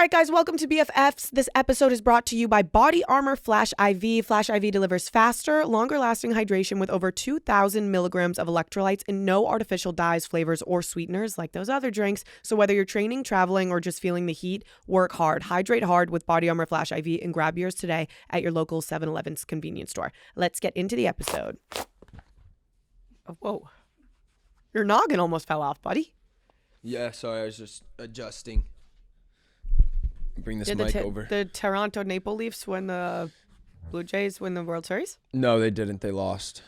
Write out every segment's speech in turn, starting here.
All right, guys, welcome to BFFs. This episode is brought to you by Body Armor Flash IV. Flash IV delivers faster, longer-lasting hydration with over 2,000 milligrams of electrolytes and no artificial dyes, flavors, or sweeteners like those other drinks. So whether you're training, traveling, or just feeling the heat, work hard. Hydrate hard with Body Armor Flash IV and grab yours today at your local 7-Eleven's convenience store. Let's get into the episode. Oh, whoa. Your noggin almost fell off, buddy. Yeah, sorry, I was just adjusting. Bring this mic over. The Toronto Maple Leafs win the Blue Jays win the World Series? No, they didn't. They lost.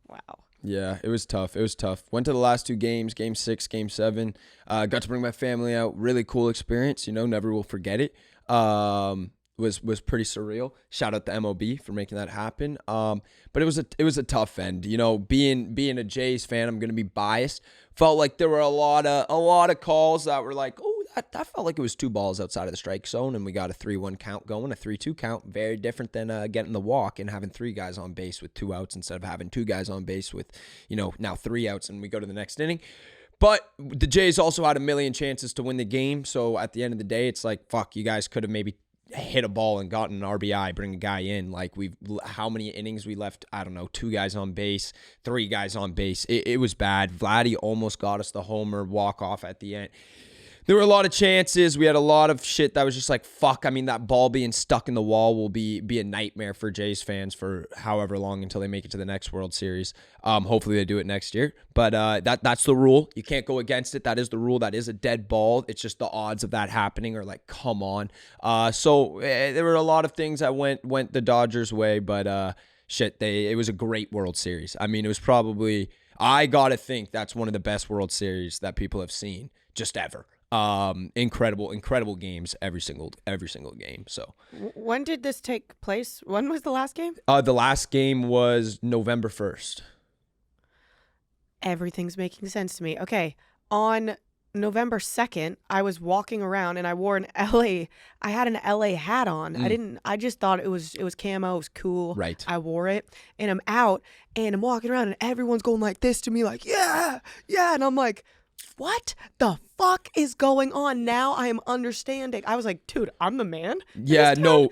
Wow. Yeah, it was tough. It was tough. Went to the last two games, Game 6, Game 7. Got to bring my family out. Really cool experience. You know, never will forget it. Was pretty surreal. Shout out to MOB for making that happen. But it was a tough end. You know, being a Jays fan, I'm gonna be biased. Felt like there were a lot of calls that were like, oh, that felt like it was 2 balls outside of the strike zone, and we got a 3-1 count going, a 3-2 count. Very different than getting the walk and having 3 guys on base with 2 outs instead of having 2 guys on base with, you know, now 3 outs, and we go to the next inning. But the Jays also had a million chances to win the game, so at the end of the day, it's like, fuck, you guys could have maybe hit a ball and gotten an RBI, bring a guy in. Like, how many innings we left? I don't know, 2 guys on base, 3 guys on base. It was bad. Vladdy almost got us the homer walk off at the end. There were a lot of chances. We had a lot of shit that was just like, fuck. I mean, that ball being stuck in the wall will be a nightmare for Jays fans for however long until they make it to the next World Series. Hopefully they do it next year. But that's the rule. You can't go against it. That is the rule. That is a dead ball. It's just the odds of that happening are like, come on. So there were a lot of things that went the Dodgers' way, but it was a great World Series. I mean, it was probably, I gotta think that's one of the best World Series that people have seen just ever. Incredible games every single game. So when did this take place? When was the last game? The last game was November 1st. Everything's making sense to me. Okay, on November 2nd, I was walking around and I wore I had an LA hat on. I just thought it was camo, it was cool. Right. I wore it and I'm out and I'm walking around and everyone's going like this to me, like, yeah. And I'm like, what the fuck is going on? Now I am understanding. I was like, dude, I'm the man. Yeah, no,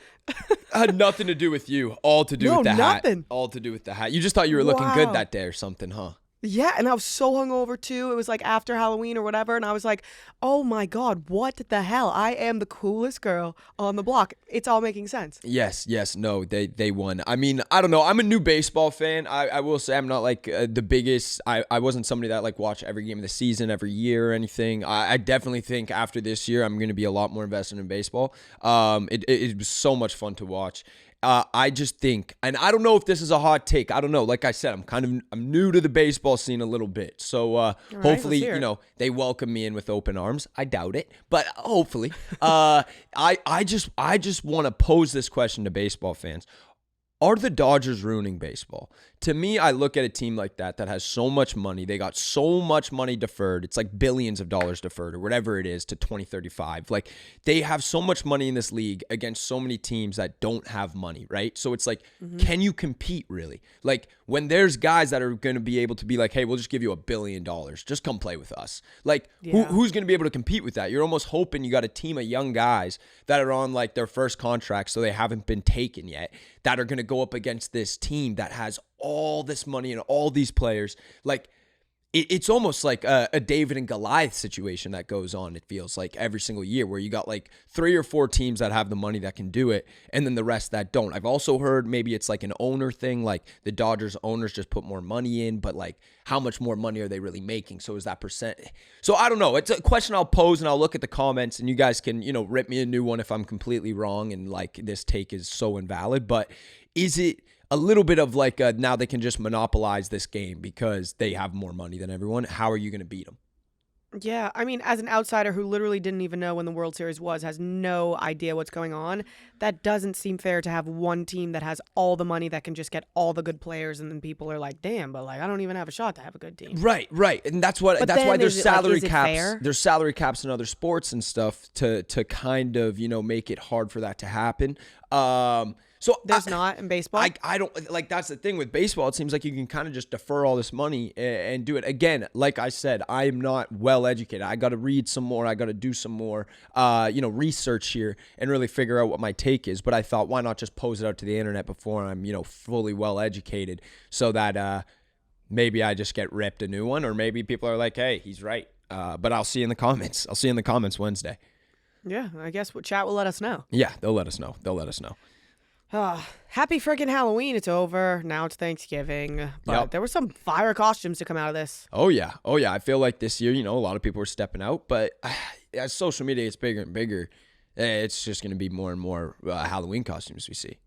had nothing to do with you. All to do with the hat. All to do with the hat. You just thought you were looking good that day or something, huh? Yeah, and I was so hungover too. It was like after Halloween or whatever, and I was like, oh my God, what the hell? I am the coolest girl on the block. It's all making sense. Yes, no, they won. I mean, I don't know. I'm a new baseball fan. I will say I'm not like the biggest. I wasn't somebody that like watch every game of the season, every year or anything. I definitely think after this year, I'm going to be a lot more invested in baseball. It was so much fun to watch. I just think, and I don't know if this is a hot take. I don't know. Like I said, I'm new to the baseball scene a little bit. So hopefully, you know, they welcome me in with open arms. I doubt it, but hopefully. I just want to pose this question to baseball fans. Are the Dodgers ruining baseball? To me, I look at a team like that has so much money. They got so much money deferred. It's like billions of dollars deferred or whatever it is to 2035. Like, they have so much money in this league against so many teams that don't have money, right? So it's like, can you compete really? Like, when there's guys that are going to be able to be like, hey, we'll just give you $1 billion. Just come play with us. Like, who's going to be able to compete with that? You're almost hoping you got a team of young guys that are on like their first contract, so they haven't been taken yet, that are going to go up against this team that has all this money and all these players. Like, it's almost like a David and Goliath situation that goes on, it feels like, every single year, where you got like 3 or 4 teams that have the money that can do it, and then the rest that don't. I've also heard maybe it's like an owner thing, like the Dodgers owners just put more money in, but like, how much more money are they really making? So is that percent? So I don't know. It's a question I'll pose, and I'll look at the comments, and you guys can, you know, rip me a new one if I'm completely wrong and like this take is so invalid. But is it a little bit of like now they can just monopolize this game because they have more money than everyone? How are you going to beat them? Yeah, I mean, as an outsider who literally didn't even know when the World Series was, has no idea what's going on, that doesn't seem fair to have one team that has all the money that can just get all the good players, and then people are like, damn, but like, I don't even have a shot to have a good team. Right. And that's why there's salary caps. There's salary caps in other sports and stuff to kind of, you know, make it hard for that to happen. So There's not in baseball? I don't like, that's the thing with baseball. It seems like you can kind of just defer all this money and do it. Again, like I said, I am not well educated. I got to read some more. I got to do some more, research here and really figure out what my take is. But I thought, why not just pose it out to the internet before I'm, fully well educated, so that maybe I just get ripped a new one, or maybe people are like, hey, he's right. But I'll see you in the comments. I'll see you in the comments Wednesday. Yeah, I guess chat will let us know. Yeah, they'll let us know. Happy freaking Halloween. It's over. Now it's Thanksgiving. But there were some fire costumes to come out of this. Oh, yeah. I feel like this year, a lot of people are stepping out. But as social media gets bigger and bigger, it's just going to be more and more Halloween costumes we see.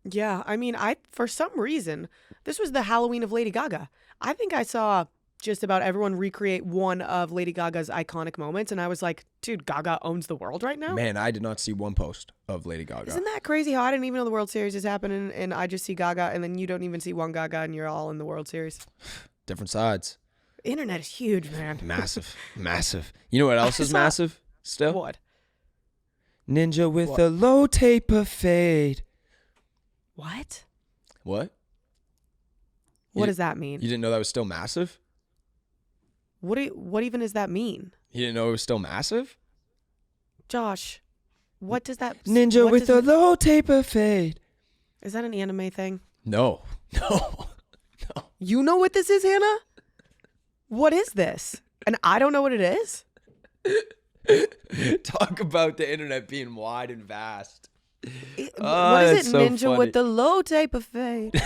Yeah, I mean, for some reason, this was the Halloween of Lady Gaga. I think I saw just about everyone recreate one of Lady Gaga's iconic moments, and I was like, dude, Gaga owns the world right now? Man, I did not see one post of Lady Gaga. Isn't that crazy how I didn't even know the World Series is happening, and I just see Gaga, and then you don't even see one Gaga, and you're all in the World Series? Different sides. The internet is huge, man. Massive. You know what else is massive still? What? Ninja with a low taper fade. What? What? What does that mean? You didn't know that was still massive? What even does that mean? You didn't know it was still massive? Josh, what does that... Ninja with a low taper fade. Is that an anime thing? No. You know what this is, Hannah? What is this? And I don't know what it is? Talk about the internet being wide and vast. What is it, so Ninja funny. With the low taper fade?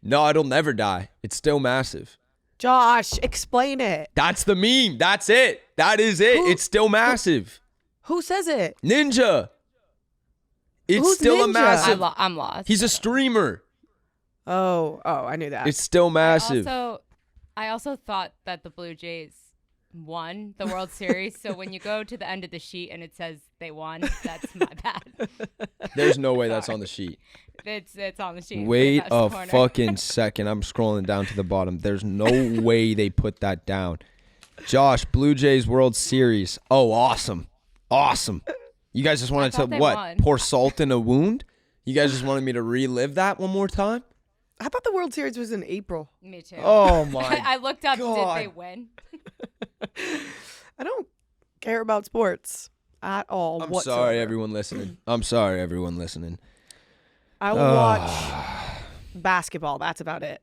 No, it'll never die. It's still massive. Josh, explain it. That's the meme. That's it. That is it. It's still massive. Who says it? Ninja. It's Who's still Ninja? a massive. I'm lost. He's a streamer. Oh, I knew that. It's still massive. I also thought that the Blue Jays won the World Series. So when you go to the end of the sheet and it says they won, that's my bad. There's no way that's on the sheet. It's on the sheet. Wait a fucking second. I'm scrolling down to the bottom. There's no way they put that down. Josh, Blue Jays World Series. Oh, awesome. You guys just wanted to, pour salt in a wound? You guys just wanted me to relive that one more time? I thought the World Series was in April. Me too. Oh, my I looked up, God. Did they win? I don't care about sports at all. I'm sorry, everyone listening. I will watch basketball. That's about it.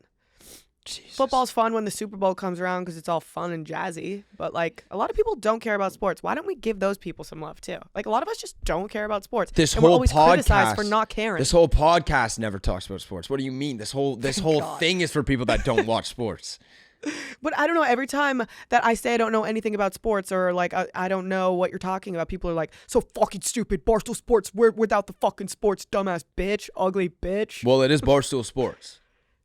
Jesus. Football's fun when the Super Bowl comes around because it's all fun and jazzy. But, a lot of people don't care about sports. Why don't we give those people some love, too? A lot of us just don't care about sports. We're always criticized for not caring. This whole podcast never talks about sports. What do you mean? This whole thing is for people that don't watch sports. But I don't know. Every time that I say I don't know anything about sports or I don't know what you're talking about, people are like, so fucking stupid. Barstool Sports, we're without the fucking sports, dumbass bitch, ugly bitch. Well, it is Barstool Sports.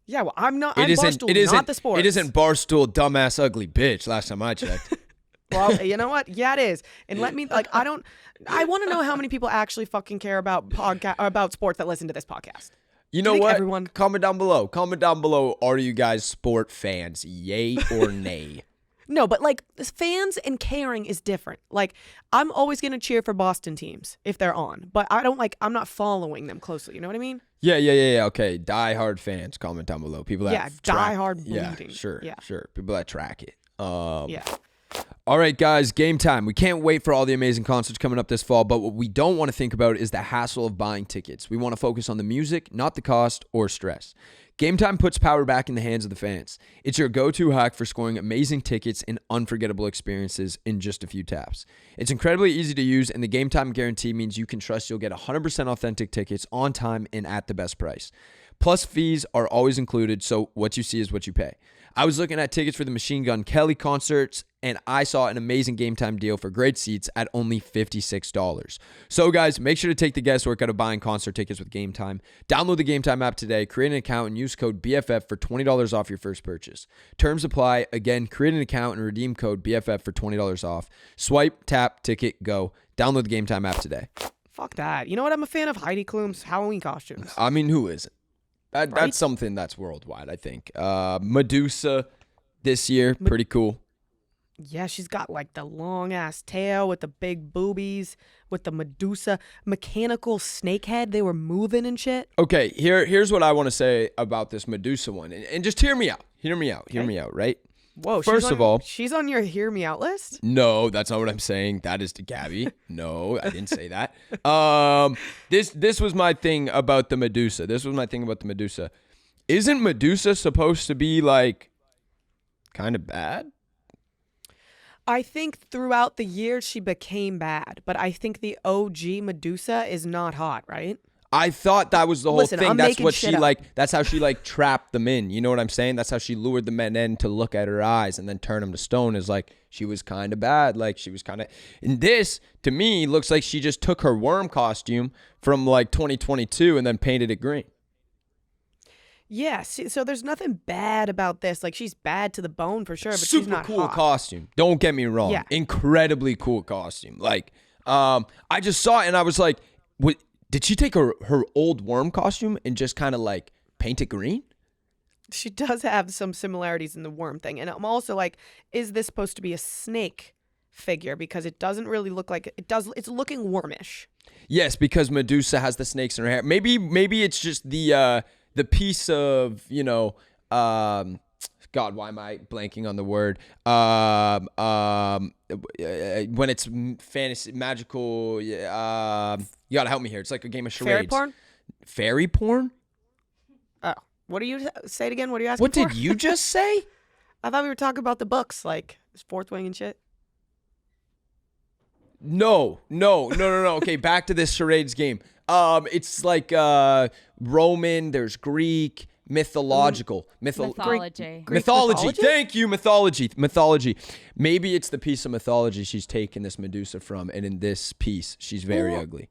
Yeah, well, I'm Barstool, not the sports. It isn't Barstool, dumbass, ugly bitch, last time I checked. Well, you know what? Yeah, it is. And let me, I want to know how many people actually fucking care about about sports that listen to this podcast. You know what? Everyone... Comment down below. Are you guys sport fans? Yay or nay? No, but fans and caring is different. I'm always going to cheer for Boston teams if they're on, but I'm not following them closely. You know what I mean? Yeah. Okay. Die hard fans, comment down below. People that die hard bleeding. Yeah, sure. People that track it. Yeah. All right, guys, game time. We can't wait for all the amazing concerts coming up this fall, but what we don't want to think about is the hassle of buying tickets. We want to focus on the music, not the cost or stress. Game Time puts power back in the hands of the fans. It's your go-to hack for scoring amazing tickets and unforgettable experiences in just a few taps. It's incredibly easy to use, and the Game Time guarantee means you can trust you'll get 100% authentic tickets on time and at the best price. Plus, fees are always included, so what you see is what you pay. I was looking at tickets for the Machine Gun Kelly concerts, and I saw an amazing Game Time deal for great seats at only $56. So guys, make sure to take the guesswork out of buying concert tickets with Game Time. Download the Game Time app today, create an account, and use code BFF for $20 off your first purchase. Terms apply. Again, create an account and redeem code BFF for $20 off. Swipe, tap, ticket, go. Download the Game Time app today. Fuck that. You know what? I'm a fan of HEIDI KLUM's Halloween costumes. I mean, who isn't? Right? That's something that's worldwide, I think. Medusa this year, pretty cool. Yeah, she's got like the long ass tail with the big boobies, with the Medusa mechanical snake head. They were moving and shit. Okay, here's what I want to say about this Medusa one, and just hear me out. Hear me out. Hear me out. Right. Whoa. First of all, she's on your hear me out list. no, that's not what I'm saying. That is to Gabby. No, I didn't say that. This was my thing about the Medusa. Isn't Medusa supposed to be like kind of bad? I think throughout the years she became bad, but I think the OG Medusa is not hot, right? I thought that was the whole Listen, thing. I'm That's making what shit she up. like. That's how she like trapped them in. You know what I'm saying? That's how she lured the men in to look at her eyes and then turn them to stone. Is like she was kind of bad. Like she was kind of. And this to me looks like she just took her worm costume from like 2022 and then painted it green. Yeah, so there's nothing bad about this. Like, she's bad to the bone for sure, but Super she's not cool hot. costume. Don't get me wrong. Yeah. Incredibly cool costume. Like, I just saw it and I was like, what? Did she take her old worm costume and just kind of like paint it green? She does have some similarities in the worm thing. And I'm also like, is this supposed to be a snake figure? Because it doesn't really look like it does. It's looking wormish. Yes, because Medusa has the snakes in her hair. Maybe it's just the piece of, you know, God, why am I blanking on the word? When it's fantasy, magical, you gotta help me here. It's like a game of charades. Fairy porn? Fairy porn? Oh, what do you say it again? What are you asking What for? did you just say? I thought we were talking about the books, like Fourth Wing and shit. No. Okay, back to this charades game. It's like Roman, there's Greek, mythological. Mythology. Greek Mythology. mythology? Thank you, mythology. Maybe it's the piece of mythology she's taken this Medusa from, and in this piece, she's very ugly.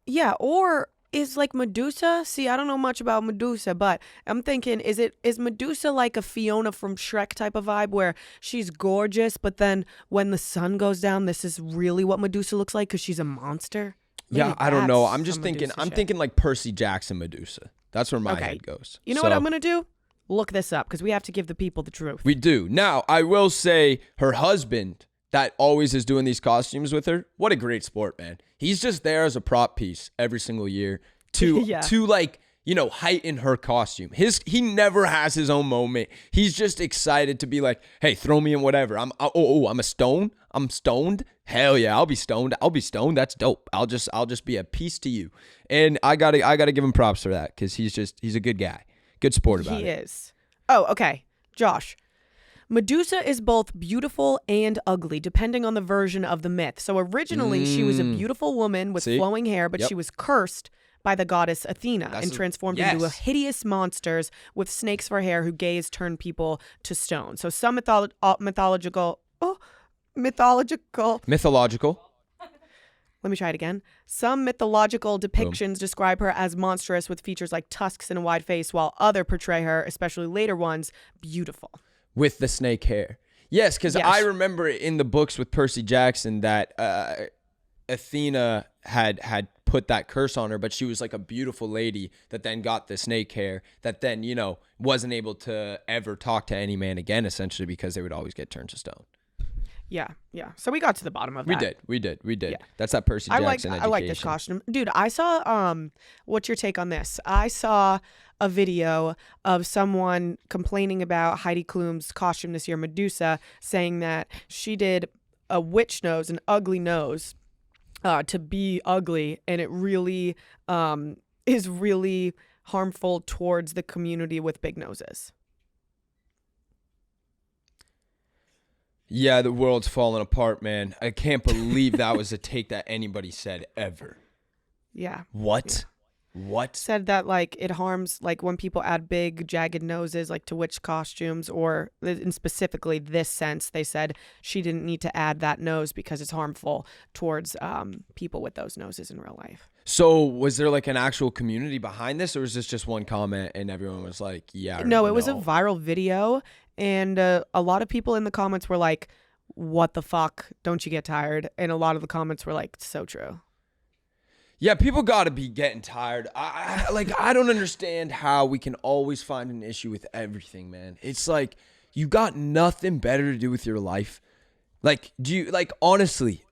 Yeah, or is like Medusa? See, I don't know much about Medusa, but I'm thinking, is Medusa like a Fiona from Shrek type of vibe where she's gorgeous, but then when the sun goes down, this is really what Medusa looks like because she's a monster? Maybe Yeah, I don't know. that's I'm just some thinking. Medusa I'm shit. thinking like Percy Jackson Medusa. That's where my Okay. head goes. You know what I'm gonna do? Look this up because we have to give the people the truth. We do. Now, I will say her husband that always is doing these costumes with her. What a great sport, man. He's just there as a prop piece every single year to Yeah. to like, you know, heighten her costume. He never has his own moment. He's just excited to be like, "Hey, throw me in whatever. I'm a stone. I'm stoned. Hell yeah, I'll be stoned. That's dope. I'll just be a piece to you." And I got to give him props for that cuz he's a good guy. Good sport about He it. is. Oh, okay. Josh. Medusa is both beautiful and ugly, depending on the version of the myth. So originally, she was a beautiful woman with See? flowing hair, but Yep. she was cursed by the goddess Athena That's and a- transformed into a yes. hideous monsters with snakes for hair who gaze turned people to stone. So some mythological. Mythological. Let me try it again. Some mythological depictions describe her as monstrous with features like tusks and a wide face, while other portray her, especially later ones, beautiful. With the snake hair. Yes, because Yes. I remember in the books with Percy Jackson that Athena had put that curse on her, but she was like a beautiful lady that then got the snake hair that then, you know, wasn't able to ever talk to any man again, essentially, because they would always get turned to stone. Yeah. So we got to the bottom of that. We did. Yeah. That's that Percy I Jackson education. like this costume. Dude, I saw what's your take on this? I saw a video of someone complaining about Heidi Klum's costume this year, Medusa, saying that she did a witch nose, an ugly nose, to be ugly, and it really is really harmful towards the community with big noses. Yeah, the world's falling apart, man. I can't believe that was a take that anybody said ever. Yeah. What? Said that like it harms like when people add big jagged noses like to witch costumes, or in specifically this sense they said she didn't need to add that nose because it's harmful towards people with those noses in real life. So was there like an actual community behind this, or was this just one comment and everyone was like, yeah, I No, don't it was a know? viral video, and a lot of people in the comments were like, what the fuck, don't you get tired? And a lot of the comments were like, so true. Yeah, people got to be getting tired. I don't understand how we can always find an issue with everything, man. It's like you got nothing better to do with your life. Like, do you, like, honestly,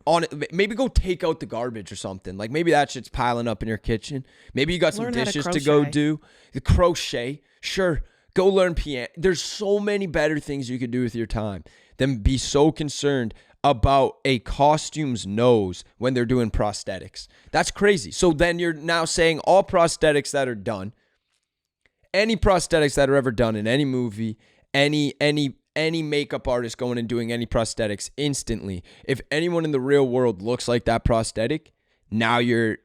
maybe go take out the garbage or something. Like, maybe that shit's piling up in your kitchen. Maybe you got some Learn how to dishes to go crochet. do. The crochet, sure. Go learn piano. There's so many better things you could do with your time than be so concerned about a costume's nose when they're doing prosthetics. That's crazy. So then you're now saying all prosthetics that are done, any prosthetics that are ever done in any movie, any makeup artist going and doing any prosthetics instantly, if anyone in the real world looks like that prosthetic, now you're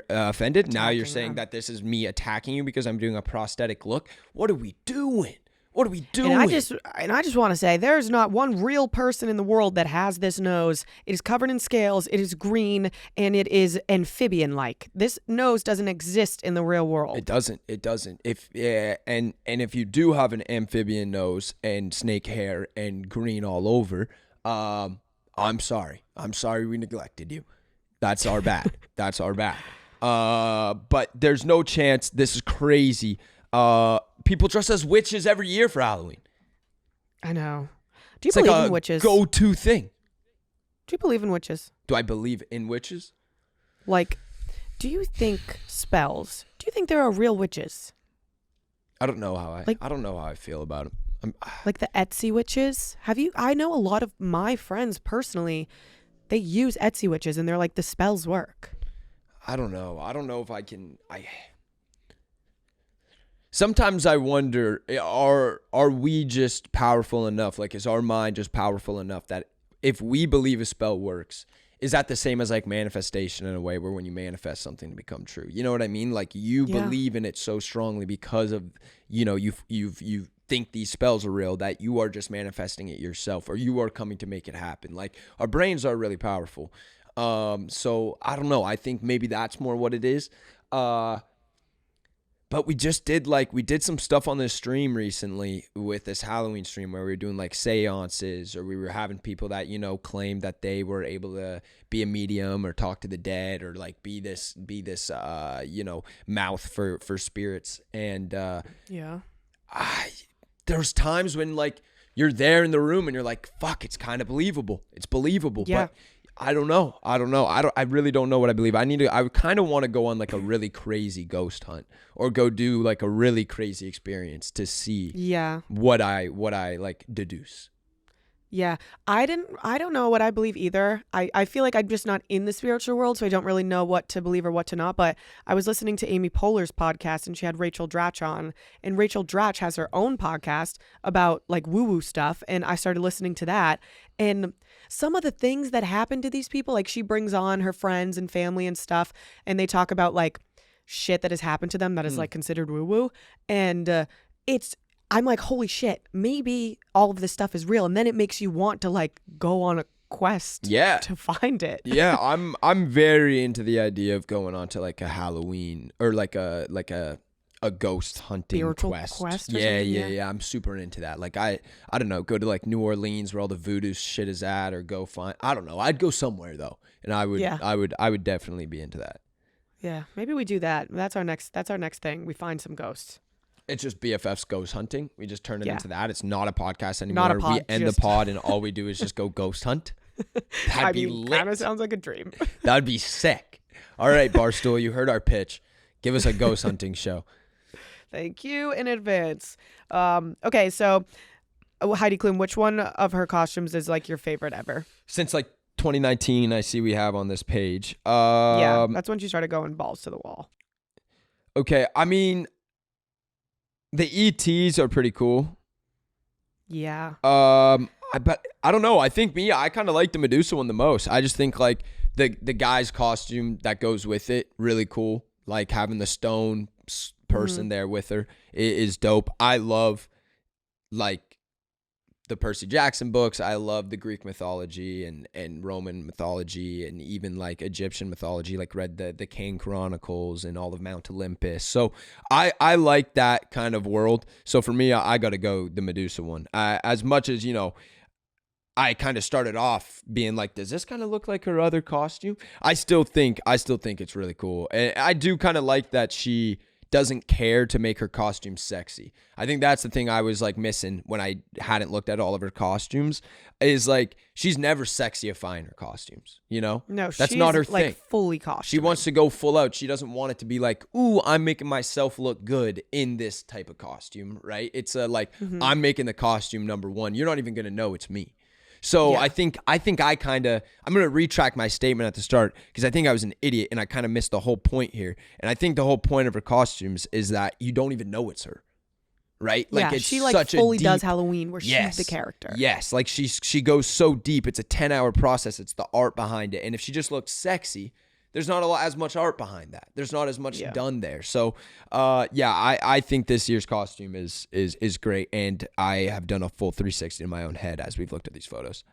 offended. Now you're saying that this is me attacking you because I'm doing a prosthetic look. What are we doing? What are we doing? And I just want to say, there's not one real person in the world that has this nose. It is covered in scales. It is green, and it is amphibian-like. This nose doesn't exist in the real world. It doesn't. And if you do have an amphibian nose and snake hair and green all over, I'm sorry. I'm sorry we neglected you. That's our bad. That's our bad. But there's no chance. This is crazy. People dress as witches every year for Halloween. I know. Do you It's believe like in witches? go-to thing. Do you believe in witches? Do I believe in witches? Like, do you think spells? Do you think there are real witches? I don't know how I don't know how I feel about them. Like the Etsy witches? I know a lot of my friends personally, they use Etsy witches and they're like, the spells work. I don't know. I don't know if I can. Sometimes I wonder, are we just powerful enough? Like, is our mind just powerful enough that if we believe a spell works, is that the same as like manifestation in a way where when you manifest something to become true? You know what I mean? Like you believe in it so strongly because of, you think these spells are real that you are just manifesting it yourself, or you are coming to make it happen. Like our brains are really powerful. So I don't know. I think maybe that's more what it is. But we did some stuff on this stream recently with this Halloween stream where we were doing like seances, or we were having people that, claimed that they were able to be a medium or talk to the dead, or like be this mouth for spirits. And, there's times when like you're there in the room and you're like, fuck, it's kind of believable. It's believable. Yeah. But I don't know. I really don't know what I believe. I kind of want to go on like a really crazy ghost hunt, or go do like a really crazy experience to see what I like deduce. Yeah. I don't know what I believe either. I feel like I'm just not in the spiritual world, so I don't really know what to believe or what to not. But I was listening to Amy Poehler's podcast, and she had Rachel Dratch on, and Rachel Dratch has her own podcast about like woo-woo stuff. And I started listening to that, and some of the things that happen to these people, like she brings on her friends and family and stuff, and they talk about like shit that has happened to them that is like considered woo-woo. And I'm like, holy shit, maybe all of this stuff is real. And then it makes you want to like go on a quest to find it. Yeah, I'm very into the idea of going on to like a Halloween or like a ghost hunting spiritual quest. Yeah. I'm super into that. Like I don't know, go to like New Orleans where all the voodoo shit is at, or go find, I don't know. I'd go somewhere though. And I would definitely be into that. Yeah, maybe we do that. That's our next thing. We find some ghosts. It's just BFFs ghost hunting. We just turn it into that. It's not a podcast anymore. Not a pod, we end the pod and all we do is just go ghost hunt. That'd be lit. Kind of sounds like a dream. That'd be sick. All right, Barstool, you heard our pitch. Give us a ghost hunting show. Thank you in advance. Okay, so Heidi Klum, which one of her costumes is like your favorite ever? Since like 2019, I see we have on this page. Yeah, that's when she started going balls to the wall. Okay, I mean, the ETs are pretty cool. Yeah. But I don't know. I think I kind of like the Medusa one the most. I just think like the guy's costume that goes with it, really cool. Like having the stone person there with her is dope. I love like the Percy Jackson books. I love the Greek mythology and Roman mythology, and even like Egyptian mythology, like read the Kane Chronicles and all of Mount Olympus. So I like that kind of world. So for me, I got to go the Medusa one. As much as, I kind of started off being like, does this kind of look like her other costume? I still think it's really cool. And I do kind of like that she doesn't care to make her costume sexy. I think that's the thing I was like missing when I hadn't looked at all of her costumes, is like she's never sexyifying her costumes, you know? No, that's not her like thing. Fully costumed. She wants to go full out. She doesn't want it to be like, ooh, I'm making myself look good in this type of costume, right? It's like, I'm making the costume number one. You're not even going to know it's me. So I think I'm going to retract my statement at the start because I think I was an idiot and I kind of missed the whole point here. And I think the whole point of her costumes is that you don't even know it's her, right? Like it's she like such fully a deep, does Halloween where she's the character. Yes, like she goes so deep. It's a 10-hour process. It's the art behind it. And if she just looks sexy, there's not as much art behind that. There's not as much done there. So, I think this year's costume is great, and I have done a full 360 in my own head as we've looked at these photos.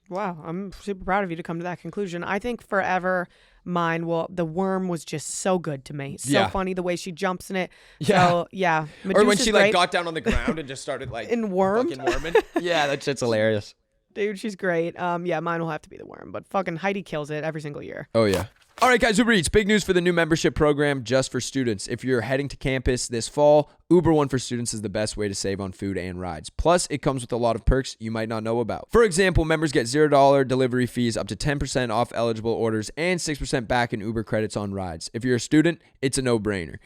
Wow, I'm super proud of you to come to that conclusion. I think forever mine the worm was just so good to me. So funny the way she jumps in it. Yeah. So, yeah. Or when Medusa's she great. like got down on the ground and just started like in worm. fucking worming. Yeah, that shit's hilarious. Dude, she's great. Mine will have to be the worm, but fucking Heidi kills it every single year. Oh yeah. All right, guys, Uber Eats. Big news for the new membership program just for students. If you're heading to campus this fall, Uber One for Students is the best way to save on food and rides. Plus, it comes with a lot of perks you might not know about. For example, members get $0 delivery fees, up to 10% off eligible orders, and 6% back in Uber credits on rides. If you're a student, it's a no-brainer.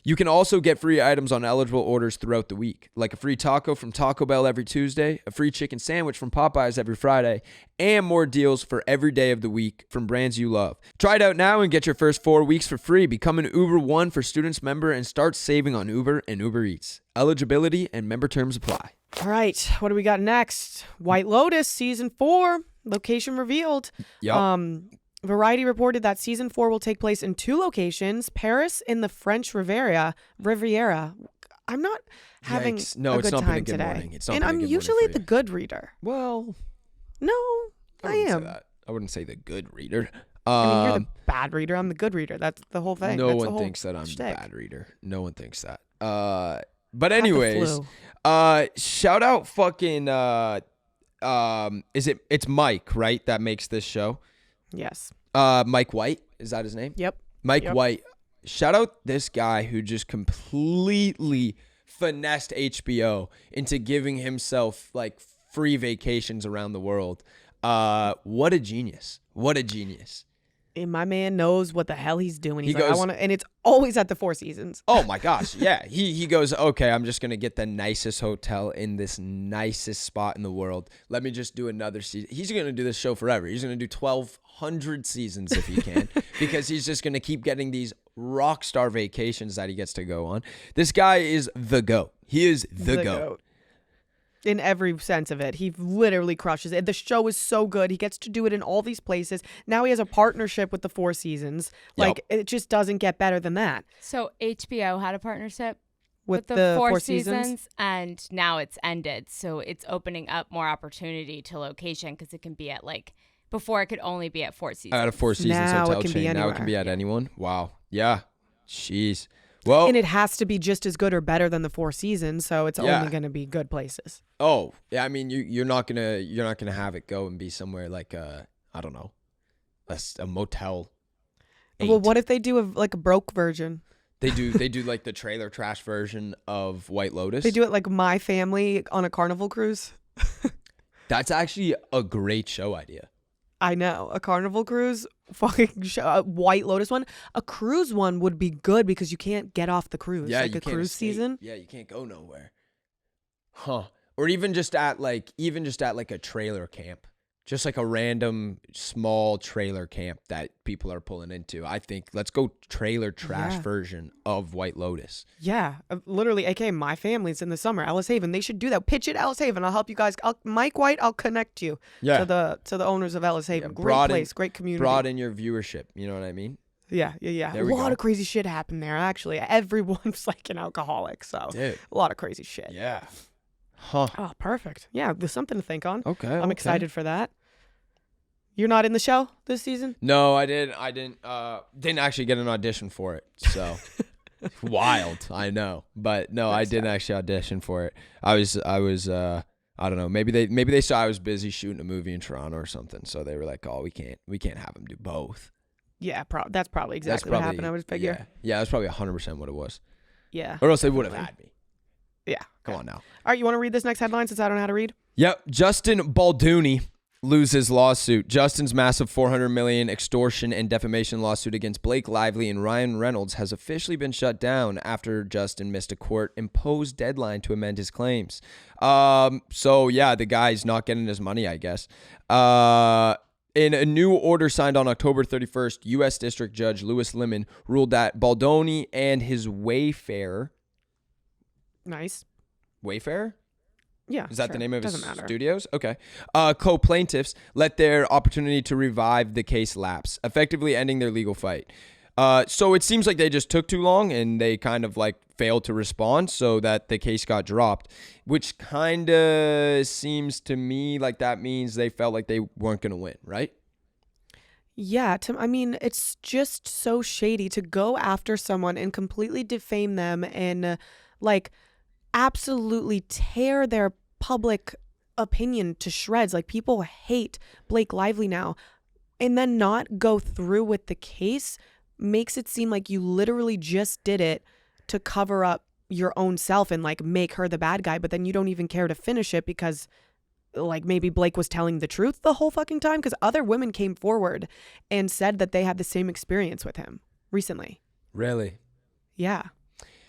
You can also get free items on eligible orders throughout the week, like a free taco from Taco Bell every Tuesday, a free chicken sandwich from Popeyes every Friday, and more deals for every day of the week from brands you love. Try it out now and get your first 4 weeks for free. Become an Uber One for Students member and start saving on Uber and Uber Eats. Eligibility and member terms apply. All right, what do we got next? White Lotus season 4, location revealed. Yep. Variety reported that season 4 will take place in 2 locations, Paris and the French Riviera. I'm not having Yikes. No, a it's good not been a time good today. morning. It's not and been a I'm good morning usually for the you. good reader. Well, No, I wouldn't am. say that. I wouldn't say the good reader. I mean, you're the bad reader. I'm the good reader. That's the whole thing. No That's the one whole thinks that I'm shtick. the bad reader. No one thinks that. But the anyways, flu. shout out fucking it's Mike, right? That makes this show. Yes. Mike White, is that his name? Yep. Mike Yep. White. Shout out this guy who just completely finessed HBO into giving himself like free vacations around the world. What a genius. What a genius. And my man knows what the hell he's doing. He's He like, I goes- want to, and it's always at the Four Seasons. Oh my gosh, yeah. He goes, okay, I'm just gonna get the nicest hotel in this nicest spot in the world. Let me just do another season. He's gonna do this show forever. He's gonna do 1,200 seasons if he can, because he's just gonna keep getting these rock star vacations that he gets to go on. This guy is the GOAT. He is the GOAT. In every sense of it. He literally crushes it. The show is so good. He gets to do it in all these places. Now he has a partnership with the Four Seasons. Like, it just doesn't get better than that. So HBO had a partnership With the the Four Four Seasons, Seasons? and now it's ended. So it's opening up more opportunity to location because it can be at like before it could only be at Four Seasons. Out of Four Seasons Now hotel it can be chain. Now it can anywhere. be at anyone. Wow. Yeah. Jeez. Well, And it has to be just as good or better than the Four Seasons, so it's Yeah. only going to be good places. oh yeah. I mean, you're not gonna have it go and be somewhere like I don't know, a Motel 8. Well, what if they do a broke version? They do like the trailer trash version of White Lotus. They do it like My Family on a Carnival cruise. That's actually a great show idea. I know. A Carnival cruise, fucking show, a White Lotus one. A cruise one would be good because you can't get off the cruise. Yeah, like you a can't cruise escape. season. Yeah, you can't go nowhere. Huh. Or even just at like a trailer camp. Just like a random small trailer camp that people are pulling into. I think let's go trailer trash Yeah. version of White Lotus. Yeah, literally, aka My Family's in the summer. Alice Haven. They should do that. Pitch it, Alice Haven. I'll help you guys. Mike White. I'll connect you Yeah. to the owners of Alice Haven. Great broaden- place, great community. Broaden your viewership. You know what I mean? Yeah. There A we lot go. of crazy shit happened there. Actually, everyone's like an alcoholic, so Dude. a lot of crazy shit. Yeah. Huh. Oh, perfect. Yeah, there's something to think on. Okay. I'm excited for that. You're not in the show this season? No, I didn't actually get an audition for it. So wild, I know. But no, I didn't actually audition for it. I was I don't know. Maybe they saw I was busy shooting a movie in Toronto or something. So they were like, "Oh, we can't have him do both." Yeah, that's probably exactly what happened. I would figure. Yeah, that's probably 100% what it was. Yeah. Or else they would have definitely. had me. Yeah. Come on now. All right, you want to read this next headline since I don't know how to read? Yep. Justin BALDONI loses lawsuit. Justin's massive $400 million extortion and defamation lawsuit against Blake Lively and Ryan Reynolds has officially been shut down after Justin missed a court-imposed deadline to amend his claims. So yeah, the guy's not getting his money, I guess. In a new order signed on October 31st, U.S. District Judge Louis Lemon ruled that BALDONI and his Wayfarer. Nice. Wayfarer? Yeah. Is that the name of his Doesn't matter. studios? Okay. Co-plaintiffs let their opportunity to revive the case lapse, effectively ending their legal fight. So it seems like they just took too long and they kind of like failed to respond so that the case got dropped, which kind of seems to me like that means they felt like they weren't going to win, right? Yeah, I mean, it's just so shady to go after someone and completely defame them and like absolutely tear their public opinion to shreds. Like people hate Blake Lively now, and then not go through with the case makes it seem like you literally just did it to cover up your own self and like make her the bad guy, but then you don't even care to finish it because like maybe Blake was telling the truth the whole fucking time, because other women came forward and said that they had the same experience with him recently. Really? Yeah.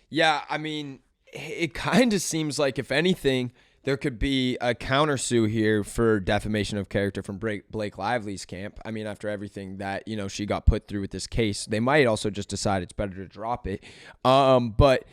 Yeah, I mean, it kind of seems like, if anything, there could be a countersue here for defamation of character from Blake Lively's camp. I mean, after everything that, she got put through with this case, they might also just decide it's better to drop it. But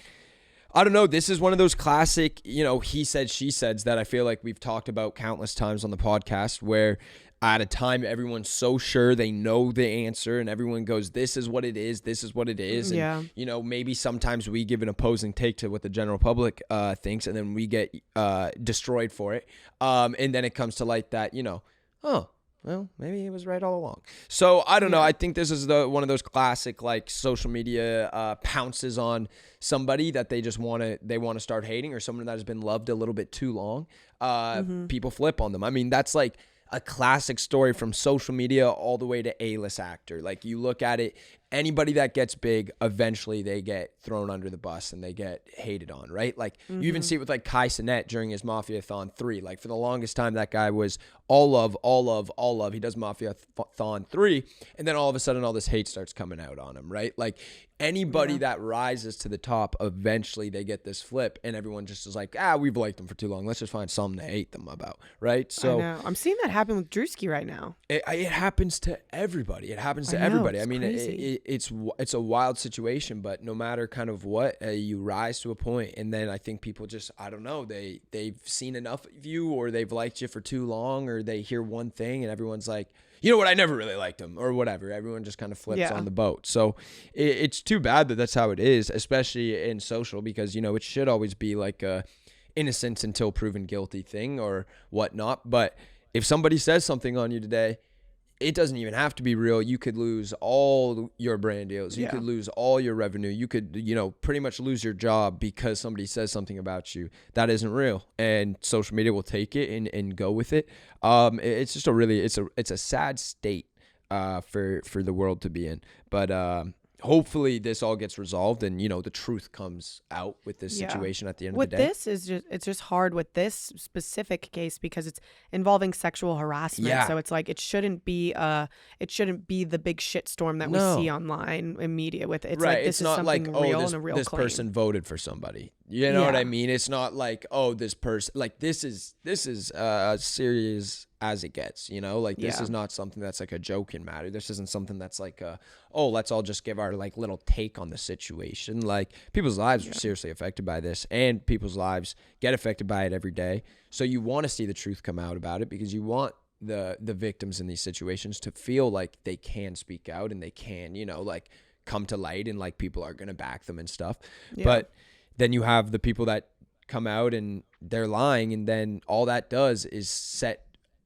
I don't know. This is one of those classic, he said, she says that I feel like we've talked about countless times on the podcast, where at a time everyone's so sure they know the answer and everyone goes, this is what it is. This is what it is. And, Yeah. Maybe sometimes we give an opposing take to what the general public thinks, and then we get destroyed for it. And then it comes to light that, oh, well, maybe it was right all along. So I don't know. I think this is one of those classic like social media pounces on somebody that they just want to start hating, or someone that has been loved a little bit too long. People flip on them. I mean, that's like a classic story from social media all the way to A-list actor. Like you look at it, anybody that gets big, eventually they get thrown under the bus and they get hated on, right? Like you even see it with like Kai Cenat during his Mafia-thon 3. Like for the longest time, that guy was all love, all love, all love. He does Mafia-thon 3, and then all of a sudden all this hate starts coming out on him, right? Like anybody that rises to the top, eventually they get this flip, and everyone just is like, we've liked them for too long. Let's just find something to hate them about, right? So I know. I'm seeing that happen with Drewski right now. it happens to everybody. It happens to everybody. I mean, it's a wild situation, but no matter kind of what, you rise to a point, and then I think people just, I don't know, they've seen enough of you, or they've liked you for too long, or they hear one thing and everyone's like, you know what, I never really liked him, or whatever. Everyone just kind of flips on the boat. So it's too bad that that's how it is, especially in social, because, it should always be like a innocence until proven guilty thing or whatnot. But if somebody says something on you today, it doesn't even have to be real. You could lose all your brand deals. You could lose all your revenue. You could, pretty much lose your job because somebody says something about you that isn't real. And social media will take it and go with it. It's just it's a sad state for the world to be in. But hopefully this all gets resolved and, the truth comes out with this situation at the end of the day. It's just hard with this specific case because it's involving sexual harassment. Yeah. So it's like, it shouldn't be the big shitstorm that we see online in media with it. It's right. like, this it's is not something like, real this, and a real this claim. person voted for somebody. You know what I mean? It's not like, this person, like this is serious as it gets, like this is not something that's like a joke in matter. This isn't something that's like let's all just give our like little take on the situation. Like people's lives are seriously affected by this, and people's lives get affected by it every day. So you want to see the truth come out about it, because you want the victims in these situations to feel like they can speak out and they can, like come to light, and like people are going to back them and stuff. But then you have the people that come out and they're lying, and then all that does is set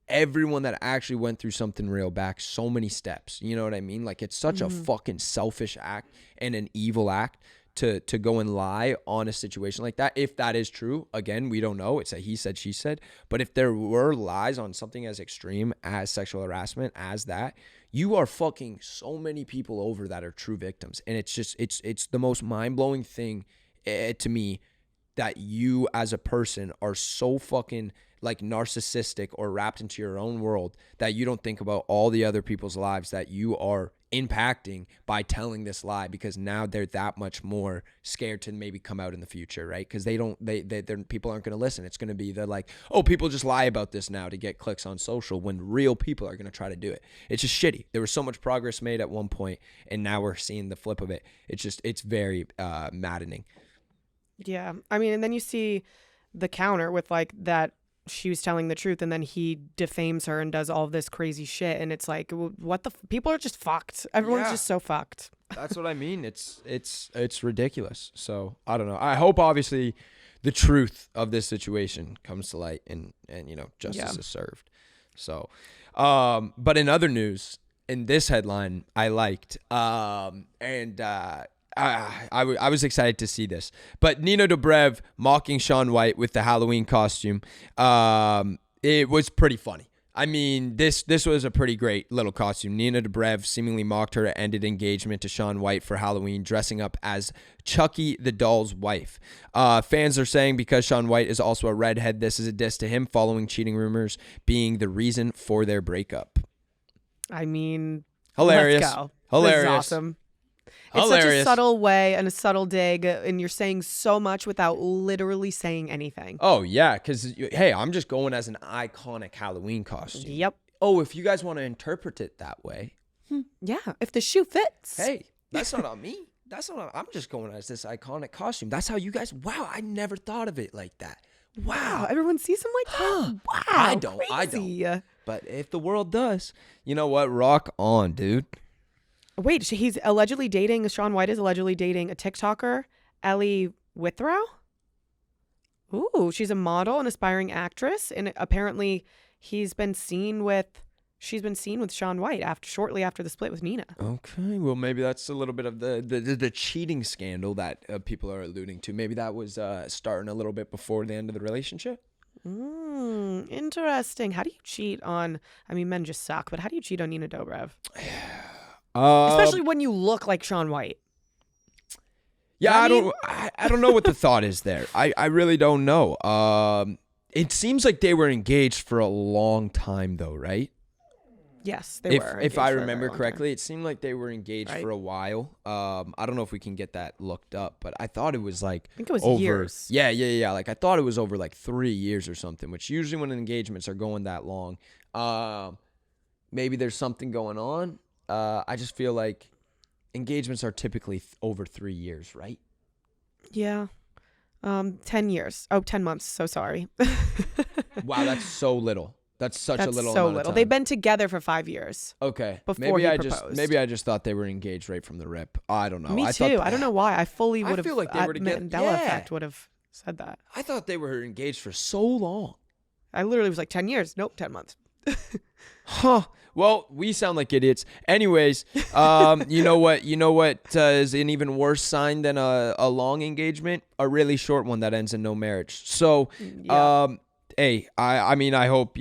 everyone that actually went through something real back so many steps. You know what I mean? Like it's such a fucking selfish act and an evil act to go and lie on a situation like that. If that is true, again, we don't know. It's a he said, she said. But if there were lies on something as extreme as sexual harassment, as that, you are fucking so many people over that are true victims. And it's just, it's the most mind-blowing thing to me that you as a person are so fucking like narcissistic or wrapped into your own world that you don't think about all the other people's lives that you are impacting by telling this lie, because now they're that much more scared to maybe come out in the future, right? Because people aren't going to listen. It's going to be like, oh, people just lie about this now to get clicks on social, when real people are going to try to do it. It's just shitty. There was so much progress made at one point, and now we're seeing the flip of it. It's very maddening. Yeah. I mean, and then you see the counter with like that she was telling the truth, and then he defames her and does all of this crazy shit, and it's like, what the people are just fucked. Everyone's just so fucked. That's what I mean. It's ridiculous. So I don't know. I hope obviously the truth of this situation comes to light, and justice is served. So but in other news, in this headline I liked, I was excited to see this. But Nina Dobrev mocking Shaun White with the Halloween costume. It was pretty funny. I mean, this was a pretty great little costume. Nina Dobrev seemingly mocked her ended engagement to Shaun White for Halloween, dressing up as Chucky the doll's wife. Fans are saying because Shaun White is also a redhead, this is a diss to him, following cheating rumors being the reason for their breakup. I mean, hilarious. Let's go. Hilarious. This is awesome. It's such a subtle way and a subtle dig, and you're saying so much without literally saying anything. Oh, yeah, because, hey, I'm just going as an iconic Halloween costume. Yep. Oh, if you guys want to interpret it that way. Yeah, if the shoe fits. Hey, that's not on me. I'm just going as this iconic costume. That's how you guys, wow, I never thought of it like that. Wow. Everyone sees him like that? Wow. I don't. But if the world does, you know what? Rock on, dude. Wait, Shaun White is allegedly dating a TikToker, Ellie Withrow? Ooh, she's a model and aspiring actress, and apparently she's been seen with Shaun White shortly after the split with Nina. Okay, well maybe that's a little bit of the cheating scandal that people are alluding to. Maybe that was starting a little bit before the end of the relationship. Interesting. How do you cheat on? I mean, men just suck, but how do you cheat on Nina Dobrev? Especially when you look like Shaun White. Yeah, I don't know what the thought is there. I really don't know. It seems like they were engaged for a long time though, right? Yes, they were. If I remember correctly, it seemed like they were engaged for a while. I don't know if we can get that looked up, but I thought it was like, I think it was years. Yeah. Like I thought it was over like 3 years or something, which usually when engagements are going that long, maybe there's something going on. I just feel like engagements are typically over 3 years, right? Yeah. 10 years. Oh, 10 months. So sorry. Wow, that's so little. That's such a little amount of time. They've been together for 5 years. Okay. Before he proposed. Maybe I just thought they were engaged right from the rip. I don't know. Me too. I don't know why. I fully would have. I feel like they were together. Mandela effect would have said that. I thought they were engaged for so long. I literally was like 10 years. Nope, 10 months. Huh. Well, we sound like idiots. Anyways, you know what is an even worse sign than a long engagement? A really short one that ends in no marriage. So, hey, I mean, I hope,